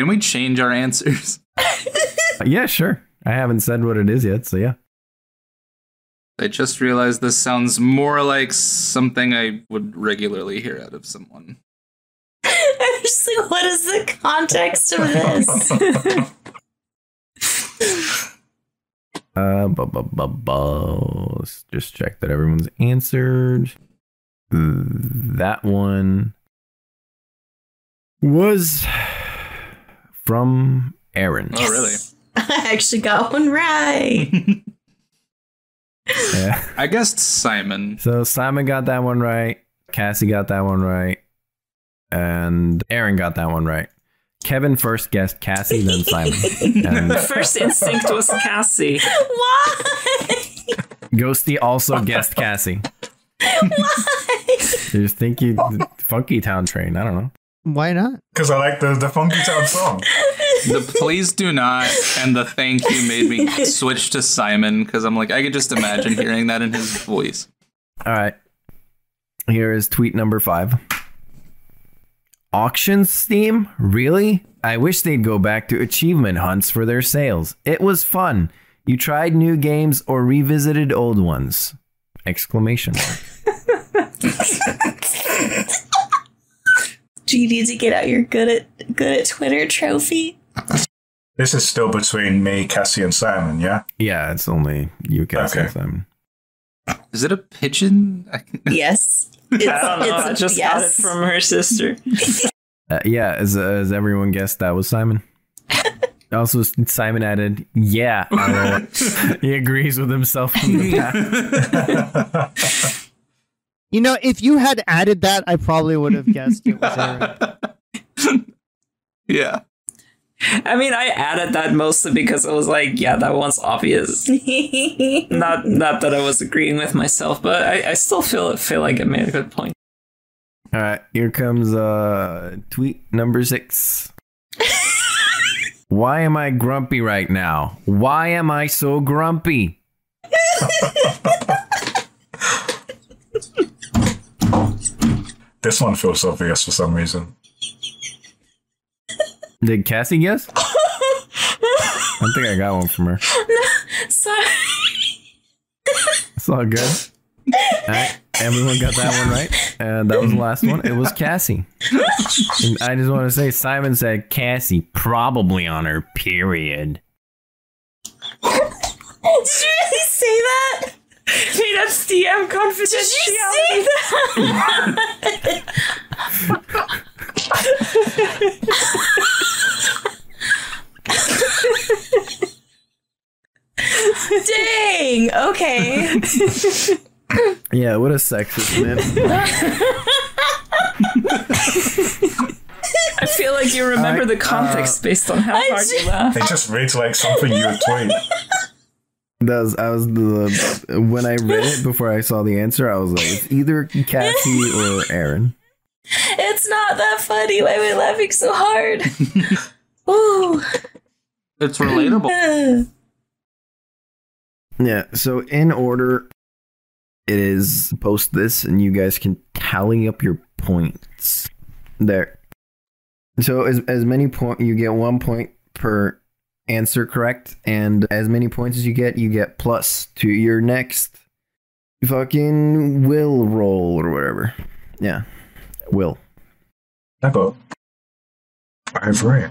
we change our answers? Yeah, sure. I haven't said what it is yet, so yeah. I just realized this sounds more like something I would regularly hear out of someone. I'm just like, what is the context of this? Let's just check that everyone's answered. That one was from Aaron. Oh, really? I actually got one right. Yeah. I guessed Simon. So Simon got that one right. Cassie got that one right. And Aaron got that one right. Kevin first guessed Cassie, then Simon. And The first instinct was Cassie. Why? Ghosty also guessed Cassie. Why? You just think you Funky Town train. I don't know. Why not? Because I like the Funky Town song. The please do not and the thank you made me switch to Simon because I'm like, I could just imagine hearing that in his voice. All right. Here is tweet number 5. Auctions Steam? Really? I wish they'd go back to achievement hunts for their sales. It was fun. You tried new games or revisited old ones? Exclamation mark. Do you need to get out your good at Twitter trophy? This is still between me, Cassie, and Simon, yeah? Yeah, it's only you, Cassie, and Simon. Is it a pigeon? Yes. I don't know. I just got it from her sister. Yeah, as everyone guessed, that was Simon. Also, Simon added, yeah. He agrees with himself from the past. You know, if you had added that, I probably would have guessed it was Aaron. Yeah. I mean, I added that mostly because I was like, yeah, that one's obvious. Not that I was agreeing with myself, but I still feel like I made a good point. All right, here comes tweet number 6. Why am I grumpy right now? Why am I so grumpy? This one feels obvious for some reason. Did Cassie guess? I don't think I got one from her. No, sorry. It's all good. All right, everyone got that one right. And that was the last one. It was Cassie. And I just want to say, Simon said Cassie probably on her period. Did you really say that? Hey, that's DM confidentiality. Did you say that? Dang. Okay. Yeah, what a sexist man. I feel like you remember the context based on how hard you laugh. It just reads like something you would tweet. When I read it before I saw the answer, I was like, it's either Cassie or Aaron. It's not that funny. Why am I laughing so hard? Ooh. It's relatable. Yeah, so in order, it is post this, and you guys can tally up your points there. So as many point, you get 1 point per answer correct, and as many points as you get plus to your next fucking will roll or whatever. Yeah, will. I got 5 right.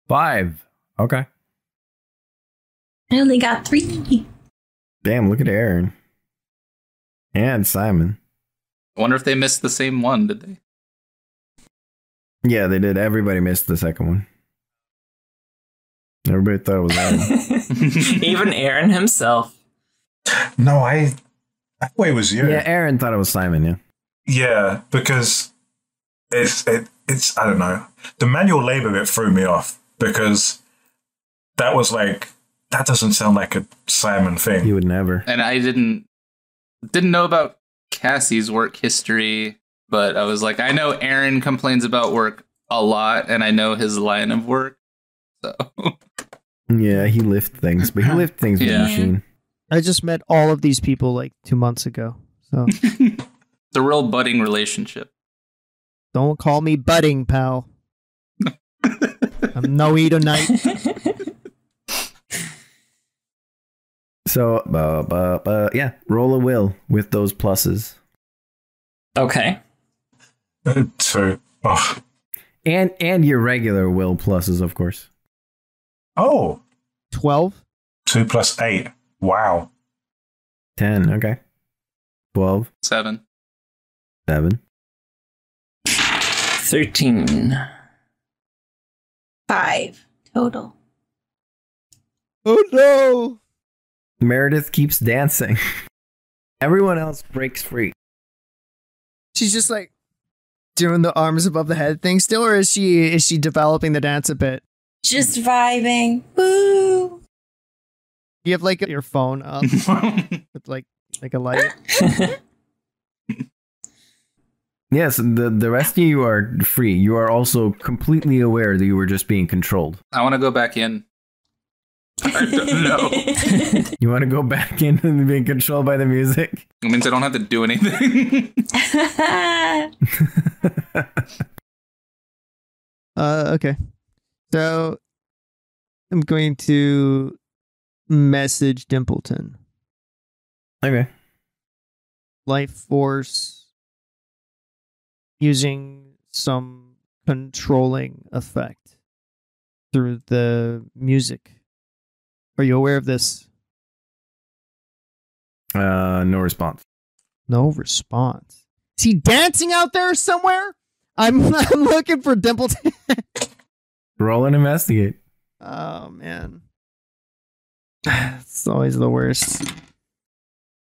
5. Okay. I only got 3. Damn, look at Aaron. And Simon. I wonder if they missed the same one, did they? Yeah, they did. Everybody missed the second one. Everybody thought it was Aaron. Even Aaron himself. No, I thought it was you. Yeah, Aaron thought it was Simon, yeah. Yeah, because it's I don't know. The manual labor bit threw me off because that was like, that doesn't sound like a Simon thing. He would never. And I didn't know about Cassie's work history, but I was like, I know Aaron complains about work a lot, and I know his line of work. So yeah, he lifts things, but he lifts things with a machine. I just met all of these people like 2 months ago. So it's a real budding relationship. Don't call me budding, pal. I'm no Edomite. So, yeah, roll a will with those pluses. Okay. 2. Oh. And your regular will pluses, of course. Oh. 12. 2 plus 8. Wow. 10, okay. 12. 7. 7. 13. 5 total. Oh no! Meredith keeps dancing. Everyone else breaks free. She's just like doing the arms above the head thing still, or is she developing the dance a bit? Just vibing. Woo! You have like your phone up with like a light. Yes, the rest of you are free. You are also completely aware that you were just being controlled. I want to go back in. I don't know. You want to go back in and being controlled by the music? It means I don't have to do anything. Okay. So I'm going to message Dimpleton. Okay. Life force using some controlling effect through the music. Are you aware of this? No response. No response. Is he dancing out there somewhere? I'm looking for Dimpleton. Roll and investigate. Oh man. It's always the worst.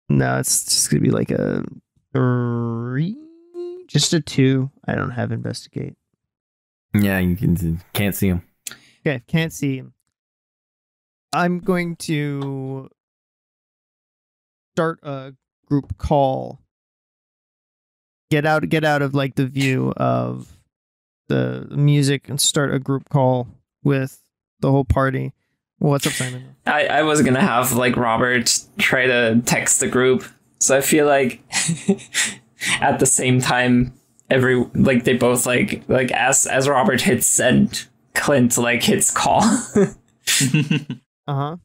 No, it's just gonna be like a 3. Just a 2. I don't have investigate. Yeah, you can't see him. Okay, can't see him. I'm going to start a group call. Get out of like the view of the music and start a group call with the whole party. What's up, Simon? I was gonna have like Robert try to text the group, so I feel like at the same time they both like as Robert hits send, Clint like hits call. Uh-huh.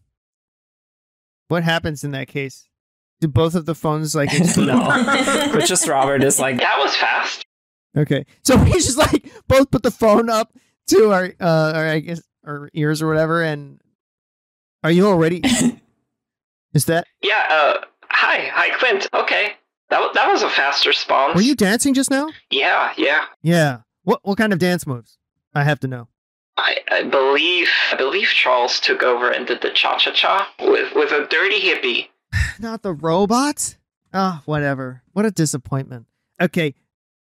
What happens in that case? Do both of the phones like No, but just Robert is like, that was fast. Okay, so we just like both put the phone up to our I guess our ears or whatever. And are you all ready? Is that? Yeah. Hi, Clint. Okay, that was a fast response. Were you dancing just now? Yeah. Yeah. What kind of dance moves? I have to know. I believe Charles took over and did the cha-cha-cha with a dirty hippie. Not the robot? Ah, whatever. What a disappointment. Okay,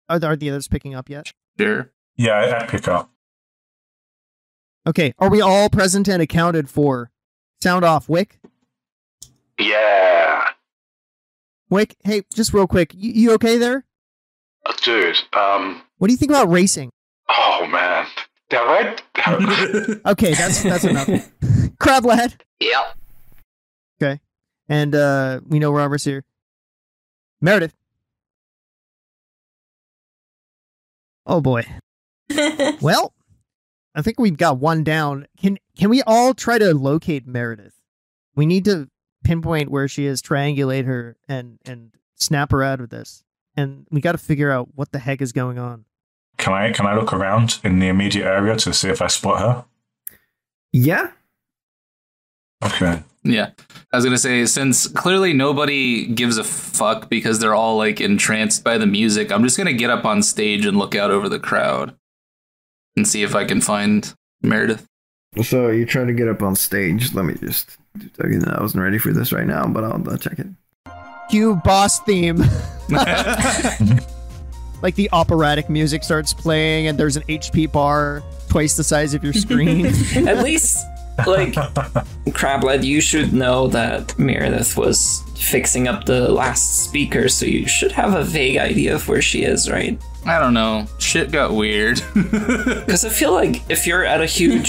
are the others picking up yet? Sure. Yeah, I pick up. Okay, are we all present and accounted for? Sound off, Wick. Yeah. Wick, hey, just real quick, you okay there? Dude, What do you think about racing? oh man. Have I... Okay, that's enough. Crab lad. Yep. Okay. And we know Robert's here. Meredith. Oh boy. Well, I think we've got one down. Can we all try to locate Meredith? We need to pinpoint where she is, triangulate her, and snap her out of this. And we got to figure out what the heck is going on. Can I look around in the immediate area to see if I spot her? Yeah. Okay. Yeah. I was going to say, since clearly nobody gives a fuck because they're all like entranced by the music, I'm just going to get up on stage and look out over the crowd and see if I can find Meredith. So you try to get up on stage. Let me just tell you that I wasn't ready for this right now, but I'll check it. Cue boss theme. Like the operatic music starts playing and there's an HP bar twice the size of your screen. At least, like, Crabled, you should know that Meredith was fixing up the last speaker, so you should have a vague idea of where she is, right? I don't know. Shit got weird. Because I feel like if you're at a huge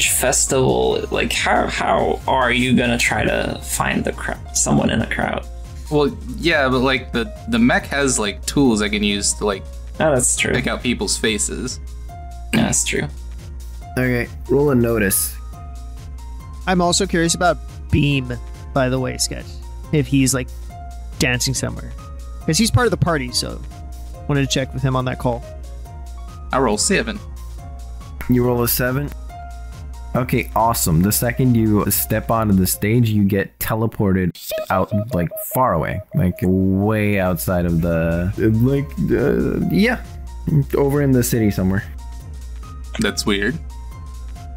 festival, like how are you gonna try to find someone in a crowd? Well, yeah, but like the mech has like tools I can use to like that's true. pick out people's faces. Yeah, that's true. Okay, roll a notice. I'm also curious about Beam, by the way, Sketch. If he's like dancing somewhere. Because he's part of the party, so wanted to check with him on that call. I roll 7. You roll a 7. Okay, awesome. The second you step onto the stage, you get teleported out, like, far away. Like, way outside of the... yeah. Over in the city somewhere. That's weird.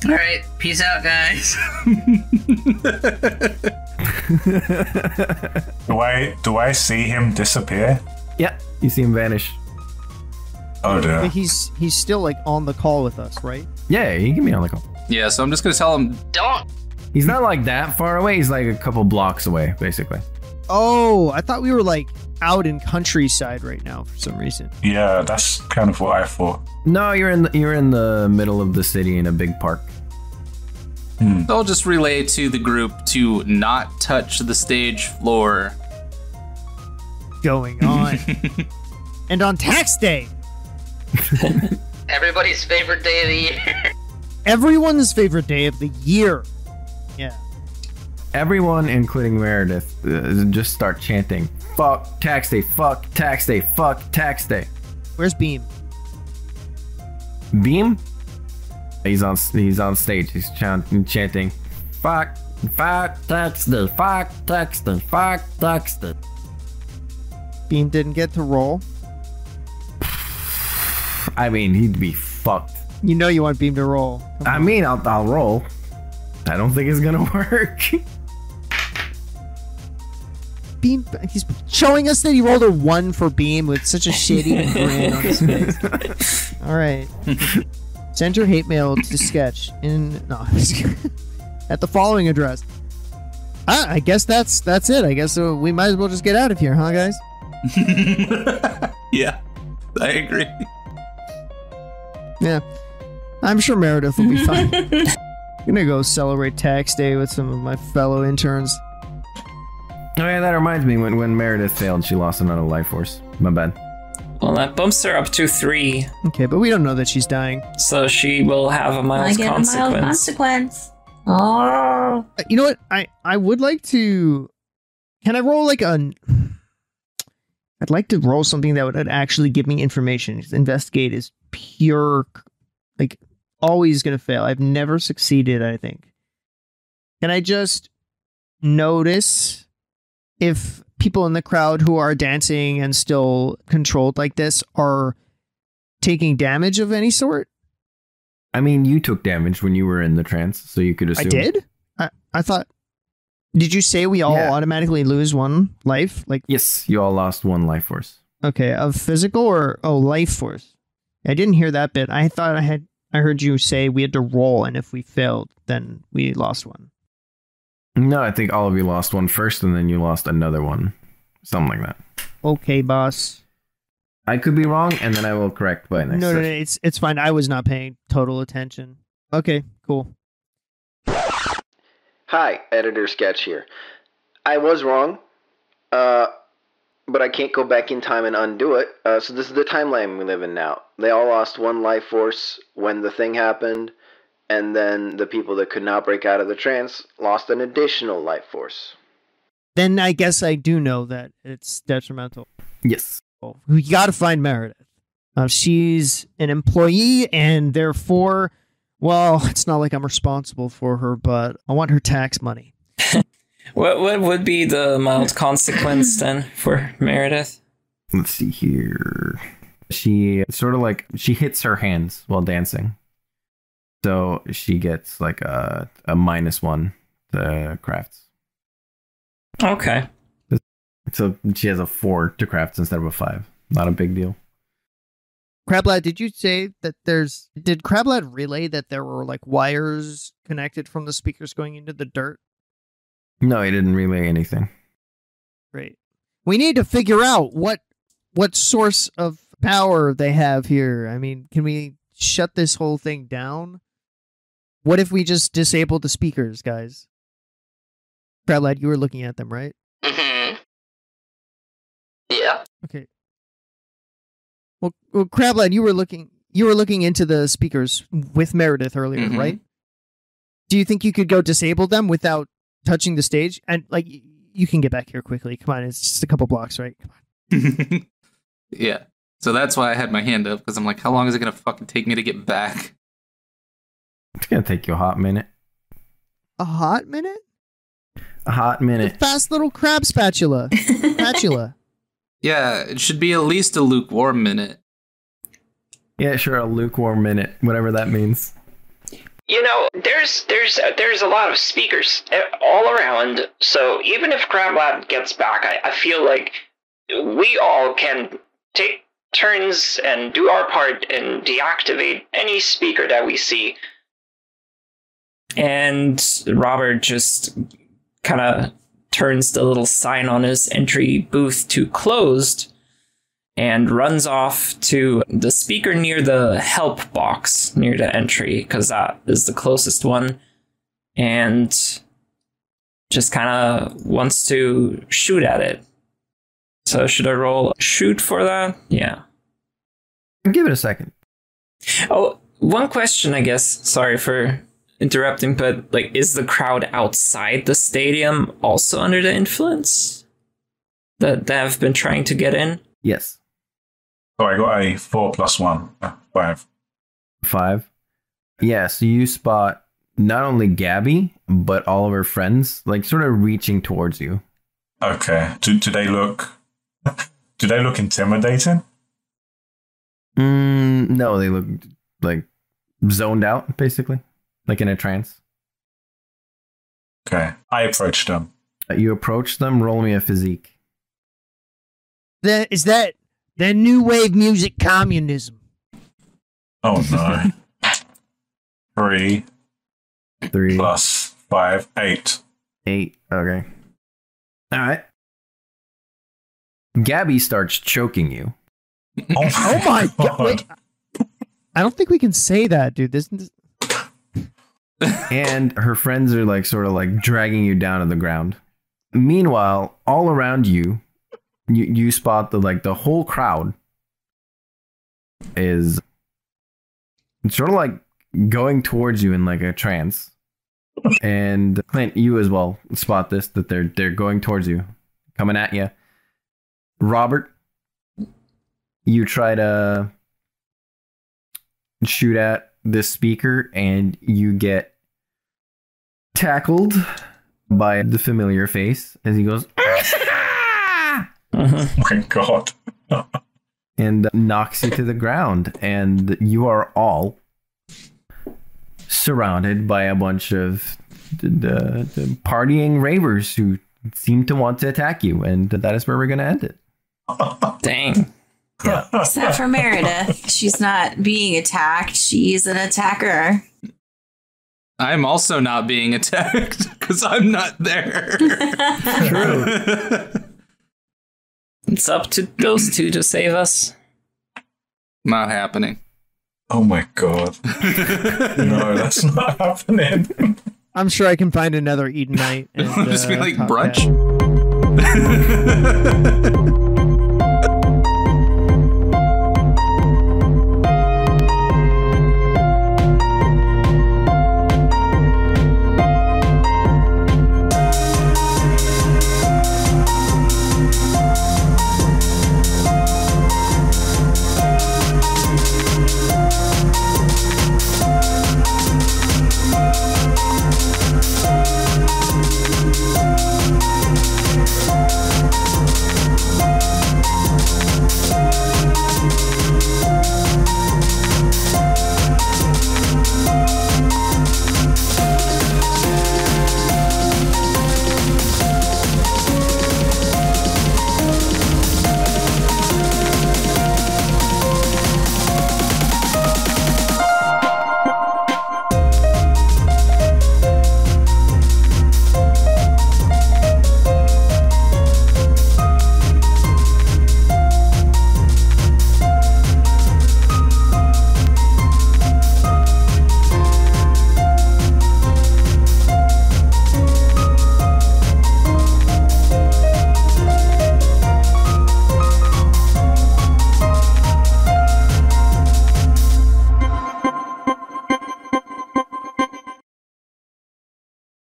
All right, peace out, guys. Do I see him disappear? Yeah, you see him vanish. Oh dear. But he's still like on the call with us, right? Yeah, he can be on the call. Yeah, so I'm just gonna tell him, Don't. He's not like that far away. He's like a couple blocks away, basically. Oh, I thought we were like out in countryside right now for some reason. Yeah, that's kind of what I thought. No, you're in the middle of the city in a big park. so I'll just relay to the group to not touch the stage floor. Going on. And on tax day. Everybody's favorite day of the year. Everyone's favorite day of the year. Yeah. Everyone, including Meredith, just start chanting, "Fuck tax day! Fuck tax day! Fuck tax day!" Where's Beam? Beam? He's on stage. He's chanting, "Fuck tax day! Fuck tax day! Fuck tax day!" Beam didn't get to roll. I mean, he'd be fucked. You know you want Beam to roll. I mean, I'll roll. I don't think it's gonna work. Beam, he's showing us that he rolled a 1 for Beam with such a shitty grin on his face. All right. Send your hate mail to Sketch at the following address. I guess that's it. I guess we might as well just get out of here, huh, guys? Yeah, I agree. Yeah. I'm sure Meredith will be fine. I'm gonna go celebrate tax day with some of my fellow interns. Oh yeah, that reminds me, when Meredith failed, she lost another life force. My bad. Well, that bumps her up to 3, Okay, but we don't know that she's dying. so she will have a mild consequence. Oh. You know what? I would like to... Can I roll like I'd like to roll something that would actually give me information. Investigate is pure... Like, always gonna fail. I've never succeeded, I think. Can I just notice if people in the crowd who are dancing and still controlled like this are taking damage of any sort? I mean, you took damage when you were in the trance, so you could assume. I did? I thought... Did you say we all automatically lose 1 life? Like, yes, you all lost 1 life force. Okay, of physical or life force? I didn't hear that bit. I thought I heard you say we had to roll, and if we failed, then we lost 1. No, I think all of you lost one first, and then you lost another one. Something like that. Okay, boss. I could be wrong, and then I will correct by next No, session. it's fine. I was not paying total attention. Okay, cool. Hi, Editor Sketch here. I was wrong, but I can't go back in time and undo it, so this is the timeline we live in now. They all lost one life force when the thing happened, and then the people that could not break out of the trance lost an additional life force. Then I guess I do know that it's detrimental. Yes. We gotta find Meredith. She's an employee, and therefore, well, it's not like I'm responsible for her, but I want her tax money. What would be the mild consequence then for Meredith? Let's see here. She sort of like, she hits her hands while dancing. So she gets like a -1 to crafts. Okay. So she has a 4 to crafts instead of a 5. Not a big deal. Crablad, did you say that did Crablad relay that there were like wires connected from the speakers going into the dirt? No, he didn't relay anything. Great. We need to figure out what source of power they have here. I mean, can we shut this whole thing down? What if we just disable the speakers, guys? Crablad, you were looking at them, right? Mm-hmm. Yeah. Okay. Well, Crablad, you were looking into the speakers with Meredith earlier, right? Do you think you could go disable them without touching the stage? And like, you can get back here quickly. Come on, it's just a couple blocks, right? Come on. Yeah. So that's why I had my hand up, because I'm like, how long is it gonna fucking take me to get back? It's gonna take you a hot minute. A hot minute? A hot minute. A fast little crab spatula. Spatula. Yeah, it should be at least a lukewarm minute. Yeah, sure, a lukewarm minute, whatever that means. You know, there's a lot of speakers all around, so even if Crablab gets back, I feel like we all can take turns and do our part and deactivate any speaker that we see. And Robert just kind of turns the little sign on his entry booth to closed and runs off to the speaker near the help box near the entry, because that is the closest one, and just kind of wants to shoot at it. So should I roll shoot for that? Yeah. Give it a second. Oh, one question, I guess. Sorry for interrupting, but like, is the crowd outside the stadium also under the influence that they have been trying to get in? Yes. So I got a 4 + 1, 5. 5. Yeah, so you spot not only Gabby, but all of her friends, like sort of reaching towards you. Okay. Do they look intimidating? No, they look like zoned out, basically, like in a trance. Okay. I approached them. You approach them, roll me a physique. Is that new wave music communism? Oh no. 3 + 5, 8. 8. Okay. All right. Gabby starts choking you. Oh my god! Wait. I don't think we can say that, dude. This And her friends are like sort of like dragging you down to the ground. Meanwhile, all around you, you spot the whole crowd is sort of like going towards you in like a trance. And Clint, you as well spot this, that they're going towards you, coming at you. Robert, you try to shoot at this speaker and you get tackled by the familiar face as he goes, Oh my god. and knocks you to the ground, and you are all surrounded by a bunch of the partying ravers who seem to want to attack you, and that is where we're going to end it. Dang. Except for Meredith. She's not being attacked. She's an attacker. I'm also not being attacked. because I'm not there. It's up to those two to save us. Not happening. Oh my god. No, that's not happening. I'm sure I can find another Edenite. And, Just be like talk brunch. that.